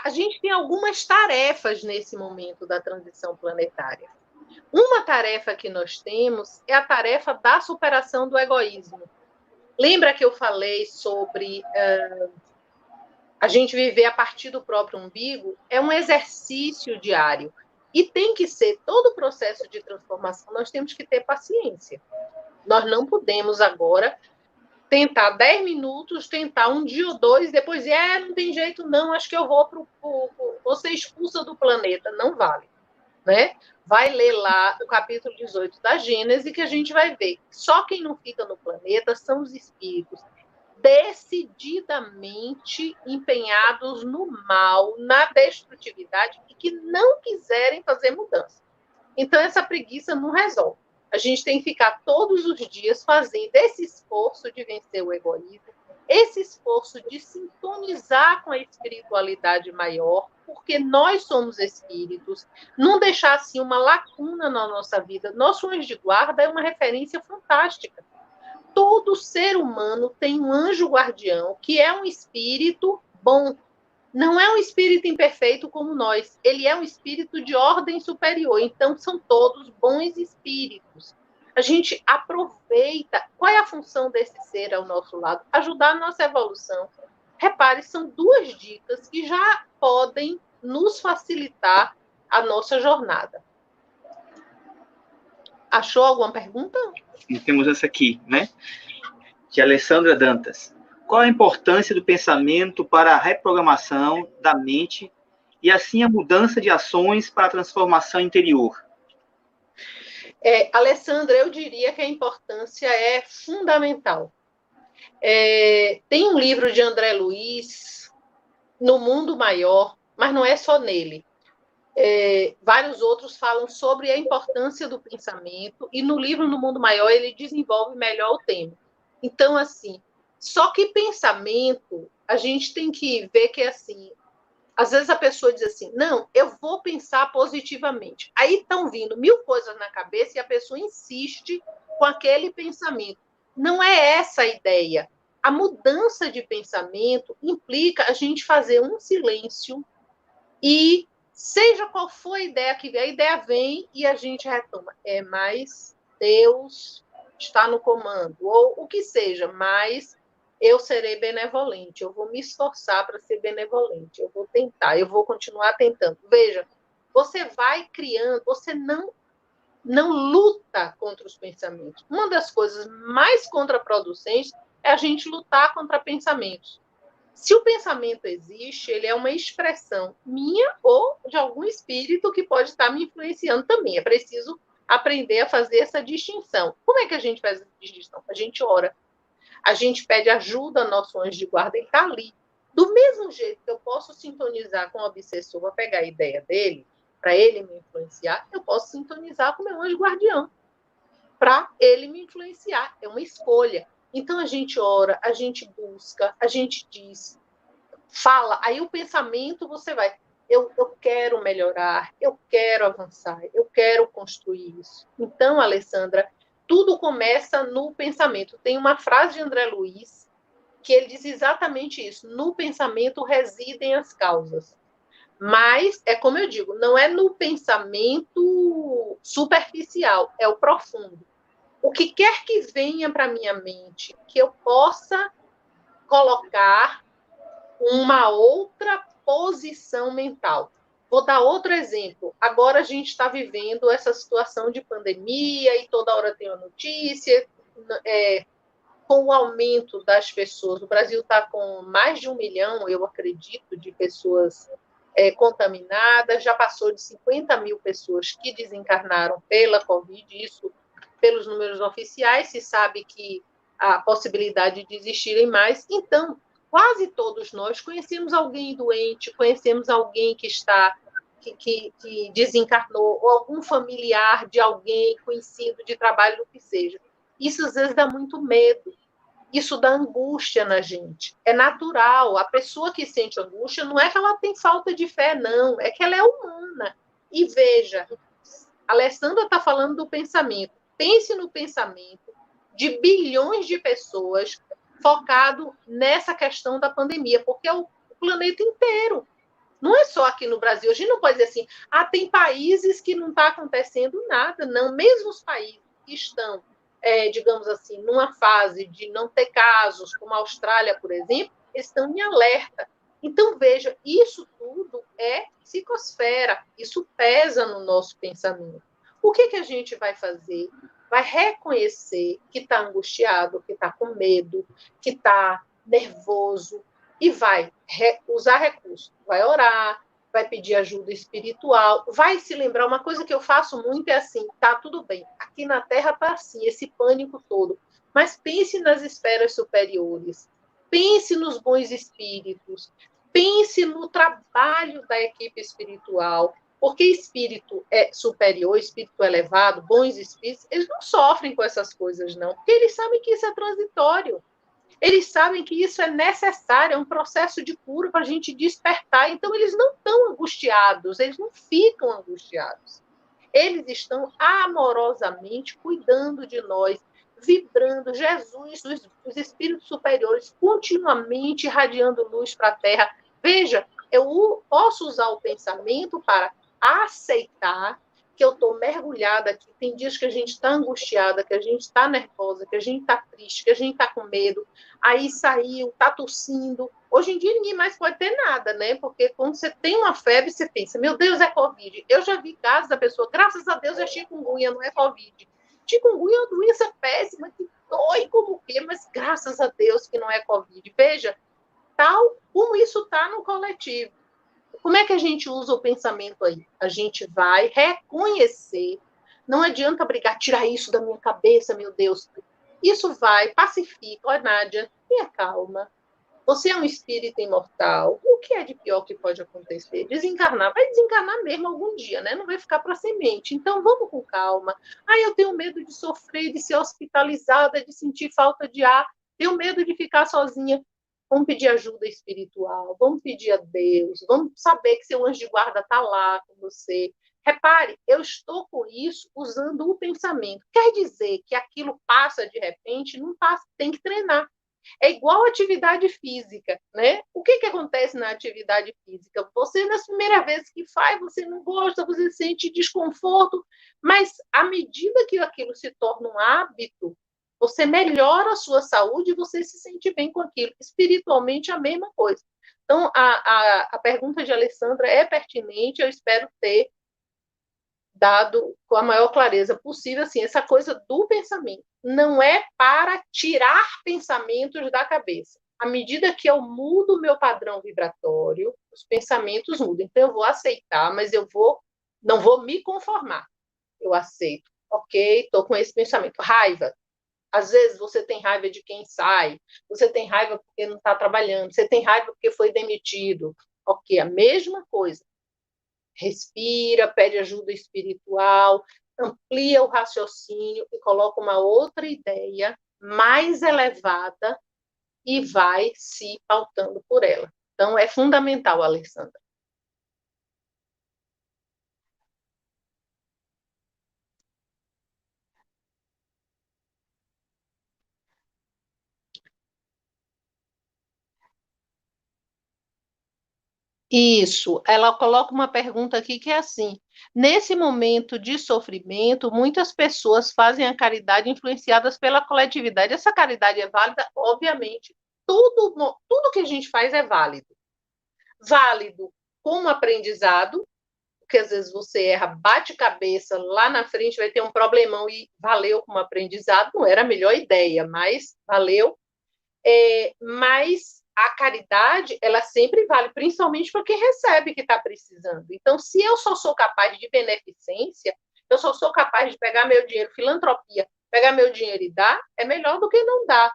A gente tem algumas tarefas nesse momento da transição planetária. Uma tarefa que nós temos é a tarefa da superação do egoísmo. Lembra que eu falei sobre a gente viver a partir do próprio umbigo? É um exercício diário. E tem que ser, todo o processo de transformação, nós temos que ter paciência. Nós não podemos agora tentar 10 minutos, tentar um dia ou dois, depois não tem jeito não, acho que eu vou ser expulsa do planeta. Não vale, né? Vai ler lá o capítulo 18 da Gênesis, que a gente vai ver. Só quem não fica no planeta são os espíritos decididamente empenhados no mal, na destrutividade, e que não quiserem fazer mudança. Então, essa preguiça não resolve. A gente tem que ficar todos os dias fazendo esse esforço de vencer o egoísmo, esse esforço de sintonizar com a espiritualidade maior, porque nós somos espíritos, não deixar assim uma lacuna na nossa vida. Nosso anjo de guarda é uma referência fantástica. Todo ser humano tem um anjo guardião, que é um espírito bom. Não é um espírito imperfeito como nós. Ele é um espírito de ordem superior. Então, são todos bons espíritos. A gente aproveita. Qual é a função desse ser ao nosso lado? Ajudar a nossa evolução. Repare, são duas dicas que já podem nos facilitar a nossa jornada. Achou alguma pergunta? E temos essa aqui, né? De Alessandra Dantas. Qual a importância do pensamento para a reprogramação da mente e, assim, a mudança de ações para a transformação interior? Alessandra, eu diria que a importância é fundamental. Tem um livro de André Luiz, No Mundo Maior, mas não é só nele. Vários outros falam sobre a importância do pensamento, e no livro No Mundo Maior ele desenvolve melhor o tema. Então, assim, só que pensamento, a gente tem que ver que, assim, às vezes a pessoa diz assim, não, eu vou pensar positivamente. Aí estão vindo 1000 coisas na cabeça e a pessoa insiste com aquele pensamento. Não é essa a ideia. A mudança de pensamento implica a gente fazer um silêncio e, seja qual for a ideia que a ideia vem e a gente retoma. Mas Deus está no comando, ou o que seja, mas eu serei benevolente, eu vou me esforçar para ser benevolente, eu vou tentar, eu vou continuar tentando. Veja, você vai criando, você não luta contra os pensamentos. Uma das coisas mais contraproducentes é a gente lutar contra pensamentos. Se o pensamento existe, ele é uma expressão minha ou de algum espírito que pode estar me influenciando também. É preciso aprender a fazer essa distinção. Como é que a gente faz essa distinção? A gente ora. A gente pede ajuda ao nosso anjo de guarda, ele está ali. Do mesmo jeito que eu posso sintonizar com o obsessor para pegar a ideia dele, para ele me influenciar, eu posso sintonizar com o meu anjo guardião, para ele me influenciar. É uma escolha. Então, a gente ora, a gente busca, a gente diz, fala, aí o pensamento você vai, eu quero melhorar, eu quero avançar, eu quero construir isso. Então, Alessandra, tudo começa no pensamento. Tem uma frase de André Luiz que ele diz exatamente isso: no pensamento residem as causas. Mas, é como eu digo, não é no pensamento superficial, é o profundo. O que quer que venha para minha mente, que eu possa colocar uma outra posição mental. Vou dar outro exemplo. Agora a gente está vivendo essa situação de pandemia e toda hora tem uma notícia, com o aumento das pessoas. O Brasil está com mais de 1 milhão, eu acredito, de pessoas contaminadas, já passou de 50 mil pessoas que desencarnaram pela Covid, isso pelos números oficiais, se sabe que a possibilidade de existirem mais. Então, quase todos nós conhecemos alguém doente, conhecemos alguém que desencarnou, ou algum familiar de alguém conhecido de trabalho, o que seja. Isso às vezes dá muito medo. Isso dá angústia na gente. É natural. A pessoa que sente angústia não é que ela tem falta de fé, não. É que ela é humana. E veja, a Alessandra está falando do pensamento. Pense no pensamento de bilhões de pessoas focado nessa questão da pandemia, porque é o planeta inteiro. Não é só aqui no Brasil. A gente não pode dizer assim, tem países que não está acontecendo nada. Não, mesmo os países que estão, digamos assim, numa fase de não ter casos, como a Austrália, por exemplo, estão em alerta. Então, veja, isso tudo é psicosfera, isso pesa no nosso pensamento. O que a gente vai fazer? Vai reconhecer que está angustiado, que está com medo, que está nervoso, e vai usar recursos, vai orar, vai pedir ajuda espiritual, vai se lembrar. Uma coisa que eu faço muito é assim, tá tudo bem, aqui na Terra tá assim, esse pânico todo, mas pense nas esferas superiores, pense nos bons espíritos, pense no trabalho da equipe espiritual, porque espírito superior, espírito elevado, bons espíritos, eles não sofrem com essas coisas, não, porque eles sabem que isso é transitório. Eles sabem que isso é necessário, é um processo de cura para a gente despertar. Então, eles não estão angustiados, eles não ficam angustiados. Eles estão amorosamente cuidando de nós, vibrando. Jesus, os espíritos superiores, continuamente irradiando luz para a Terra. Veja, eu posso usar o pensamento para aceitar que eu estou mergulhada aqui. Tem dias que a gente está angustiada, que a gente está nervosa, que a gente está triste, que a gente está com medo. Aí saiu, está tossindo. Hoje em dia ninguém mais pode ter nada, né? Porque quando você tem uma febre, você pensa, meu Deus, é Covid. Eu já vi casos da pessoa, graças a Deus é chikungunya, não é Covid. Chikungunya é uma doença péssima, que dói como o quê, mas graças a Deus que não é Covid. Veja, tal como isso está no coletivo. Como é que a gente usa o pensamento aí? A gente vai reconhecer. Não adianta brigar, tirar isso da minha cabeça, meu Deus. Isso vai, pacifica. Olha, Nádia, tenha calma. Você é um espírito imortal. O que é de pior que pode acontecer? Desencarnar. Vai desencarnar mesmo algum dia, né? Não vai ficar para semente. Então, vamos com calma. Eu tenho medo de sofrer, de ser hospitalizada, de sentir falta de ar. Tenho medo de ficar sozinha. Vamos pedir ajuda espiritual, vamos pedir a Deus, vamos saber que seu anjo de guarda está lá com você. Repare, eu estou com isso usando o pensamento. Quer dizer que aquilo passa de repente? Não passa, tem que treinar. É igual atividade física, né? O que acontece na atividade física? Você, nas primeiras vezes que faz, você não gosta, você sente desconforto, mas à medida que aquilo se torna um hábito, você melhora a sua saúde e você se sente bem com aquilo. Espiritualmente, a mesma coisa. Então, a pergunta de Alessandra é pertinente, eu espero ter dado com a maior clareza possível, assim, essa coisa do pensamento. Não é para tirar pensamentos da cabeça. À medida que eu mudo o meu padrão vibratório, os pensamentos mudam. Então, eu vou aceitar, mas não vou me conformar. Eu aceito. Ok, estou com esse pensamento. Raiva. Às vezes você tem raiva de quem sai, você tem raiva porque não está trabalhando, você tem raiva porque foi demitido. Ok, a mesma coisa. Respira, pede ajuda espiritual, amplia o raciocínio e coloca uma outra ideia mais elevada e vai se pautando por ela. Então, é fundamental, Alessandra. Isso, ela coloca uma pergunta aqui que é assim: nesse momento de sofrimento, muitas pessoas fazem a caridade influenciadas pela coletividade. Essa caridade é válida? Obviamente. Tudo que a gente faz é válido. Válido como aprendizado, porque às vezes você erra, bate cabeça, lá na frente vai ter um problemão e valeu como aprendizado, não era a melhor ideia, mas valeu. Mas a caridade, ela sempre vale, principalmente para quem recebe, que está precisando. Então, se eu só sou capaz de beneficência, eu só sou capaz de pegar meu dinheiro, filantropia, pegar meu dinheiro e dar, é melhor do que não dar,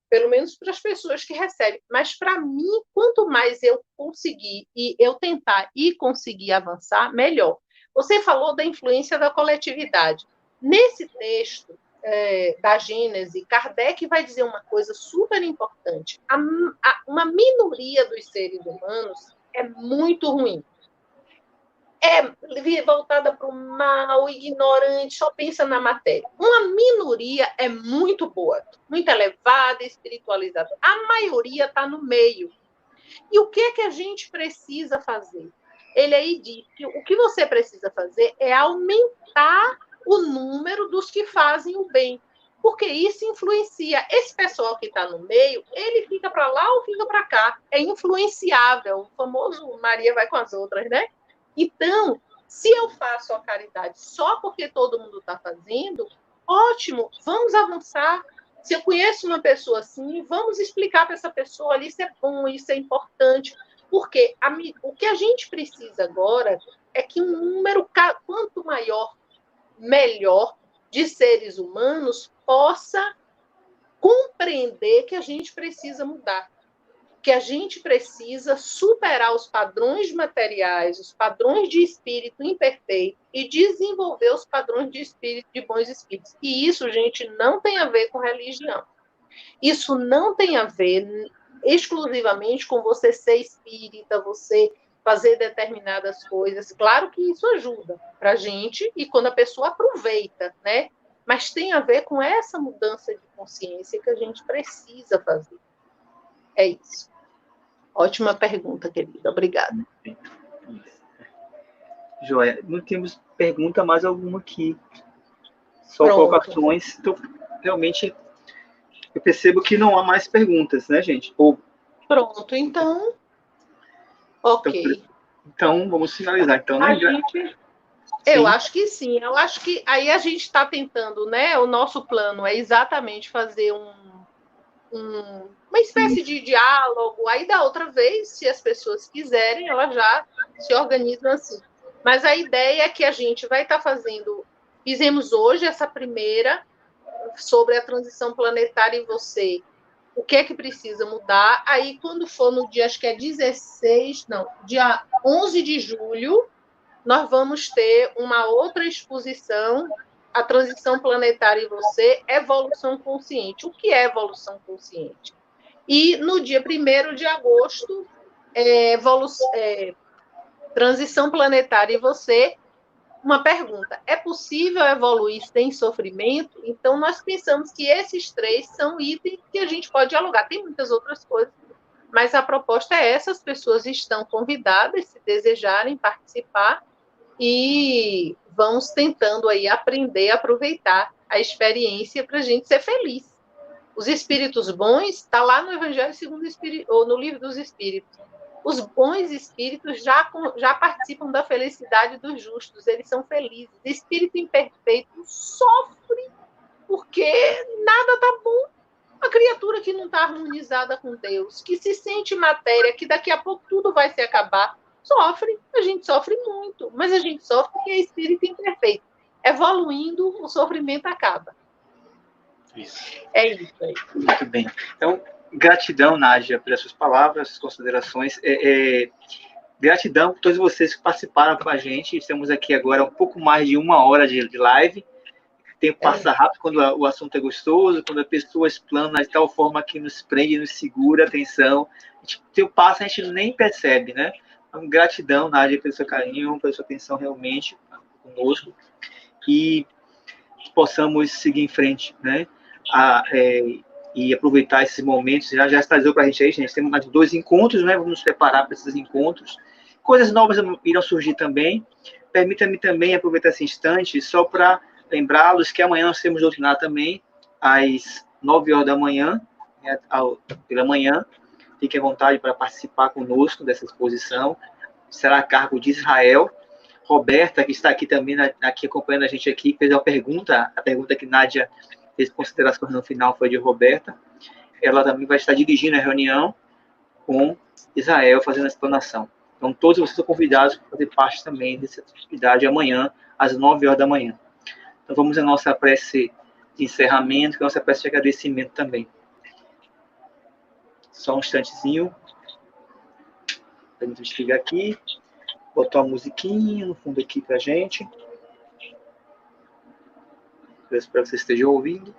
pelo menos para as pessoas que recebem. Mas, para mim, quanto mais eu conseguir e eu tentar e conseguir avançar, melhor. Você falou da influência da coletividade. Nesse texto, da Gênese, Kardec vai dizer uma coisa super importante. Uma minoria dos seres humanos é muito ruim. É voltada para o mal, ignorante, só pensa na matéria. Uma minoria é muito boa, muito elevada, espiritualizada. A maioria está no meio. E o que é que a gente precisa fazer? Ele aí diz que o que você precisa fazer é aumentar o número dos que fazem o bem, porque isso influencia. Esse pessoal que está no meio, ele fica para lá ou fica para cá. É influenciável. O famoso Maria vai com as outras, né? Então, se eu faço a caridade só porque todo mundo está fazendo, ótimo, vamos avançar. Se eu conheço uma pessoa assim, vamos explicar para essa pessoa ali, isso é bom, isso é importante. Porque o que a gente precisa agora é que um número, quanto maior, melhor, de seres humanos possa compreender que a gente precisa mudar, que a gente precisa superar os padrões materiais, os padrões de espírito imperfeito e desenvolver os padrões de espírito, de bons espíritos. E isso, gente, não tem a ver com religião. Isso não tem a ver exclusivamente com você ser espírita, você fazer determinadas coisas. Claro que isso ajuda para a gente e quando a pessoa aproveita, né? Mas tem a ver com essa mudança de consciência que a gente precisa fazer. É isso. Ótima pergunta, querida. Obrigada. Joia. Não temos pergunta mais alguma aqui. Só Pronto. Colocações. Então, realmente, eu percebo que não há mais perguntas, né, gente? Pronto, então. Ok. Então, vamos finalizar. Então, né? Eu acho que sim. Eu acho que aí a gente está tentando, né? O nosso plano é exatamente fazer uma espécie de diálogo. Aí, da outra vez, se as pessoas quiserem, elas já se organizam assim. Mas a ideia é que a gente vai estar fazendo. Fizemos hoje essa primeira sobre a transição planetária em você. O que é que precisa mudar? Aí, quando for no dia, acho que é dia 11 de julho, nós vamos ter uma outra exposição, a transição planetária em você, evolução consciente. O que é evolução consciente? E no dia 1º de agosto, transição planetária em você, uma pergunta: é possível evoluir sem sofrimento? Então, nós pensamos que esses 3 são itens que a gente pode dialogar. Tem muitas outras coisas, mas a proposta é essa: as pessoas estão convidadas, se desejarem participar, e vamos tentando aí aprender, aproveitar a experiência para a gente ser feliz. Os espíritos bons, está lá no Evangelho segundo o Espírito, ou no Livro dos Espíritos. Os bons espíritos já participam da felicidade dos justos, eles são felizes. Espírito imperfeito sofre porque nada está bom. Uma criatura que não está harmonizada com Deus, que se sente matéria, que daqui a pouco tudo vai se acabar, sofre. A gente sofre muito, mas a gente sofre porque é espírito imperfeito. Evoluindo, o sofrimento acaba. Isso. É isso aí. Muito bem. Então, gratidão, Nádia, pelas suas palavras, suas considerações. Gratidão por todos vocês que participaram com a gente. Estamos aqui agora um pouco mais de 1 hora de live. O tempo passa rápido quando o assunto é gostoso, quando a pessoa explana de tal forma que nos prende, nos segura a atenção. O tempo passa, a gente nem percebe, né? Então, gratidão, Nádia, pelo seu carinho, pela sua atenção realmente conosco. E que possamos seguir em frente, né? E aproveitar esses momentos. Já esclareceu para a gente aí, gente. Temos mais 2 encontros, né? Vamos nos preparar para esses encontros. Coisas novas irão surgir também. Permita-me também aproveitar esse instante só para lembrá-los que amanhã nós temos doutrinar também, às 9 horas da manhã, né, pela manhã. Fique à vontade para participar conosco dessa exposição. Será a cargo de Israel. Roberta, que está aqui também, aqui acompanhando a gente aqui, fez uma pergunta. A pergunta que Nádia fez considerações no final foi de Roberta. Ela também vai estar dirigindo a reunião com Israel, fazendo a explanação. Então, todos vocês são convidados para fazer parte também dessa atividade amanhã, às 9 horas da manhã. Então, vamos à nossa prece de encerramento, que é a nossa prece de agradecimento também. Só um instantezinho. Para me desligar aqui. Botar uma musiquinha no fundo aqui para a gente. Eu espero que vocês estejam ouvindo.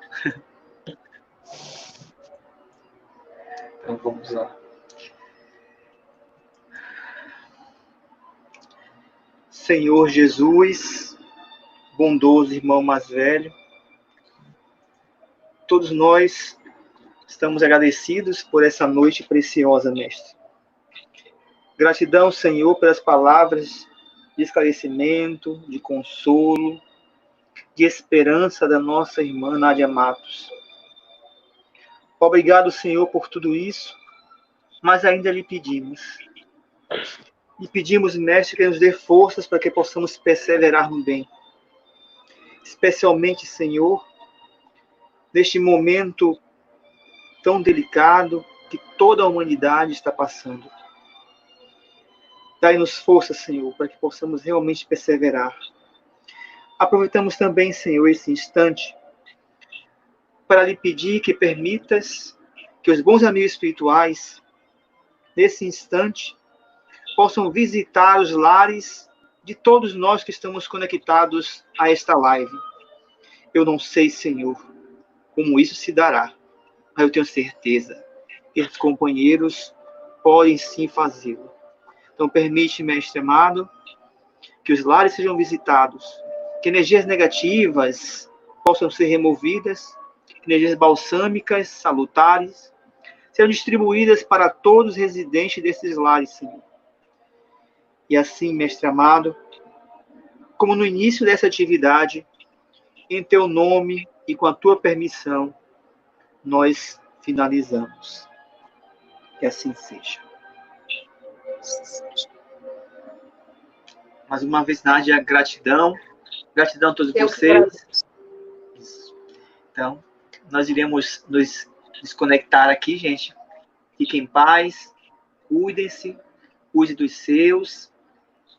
Então, vamos lá. Senhor Jesus, bondoso irmão mais velho, todos nós estamos agradecidos por essa noite preciosa, Mestre. Gratidão, Senhor, pelas palavras de esclarecimento, de consolo, de esperança da nossa irmã Nádia Matos. Obrigado, Senhor, por tudo isso, mas ainda lhe pedimos. E pedimos, Mestre, que nos dê forças para que possamos perseverar no bem. Especialmente, Senhor, neste momento tão delicado que toda a humanidade está passando. Dai-nos força, Senhor, para que possamos realmente perseverar. Aproveitamos também, Senhor, esse instante para lhe pedir que permitas que os bons amigos espirituais, nesse instante, possam visitar os lares de todos nós que estamos conectados a esta live. Eu não sei, Senhor, como isso se dará, mas eu tenho certeza que os companheiros podem sim fazê-lo. Então, permite, Mestre amado, que os lares sejam visitados, que energias negativas possam ser removidas, que energias balsâmicas, salutares, sejam distribuídas para todos os residentes desses lares, Senhor. E assim, Mestre amado, como no início dessa atividade, em Teu nome e com a Tua permissão, nós finalizamos. Que assim seja. Mais uma vez, Nádia, gratidão. Gratidão a todos vocês. Então, nós iremos nos desconectar aqui, gente. Fiquem em paz, cuidem-se, cuide dos seus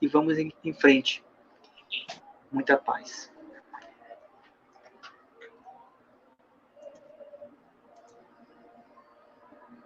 e vamos em frente. Muita paz.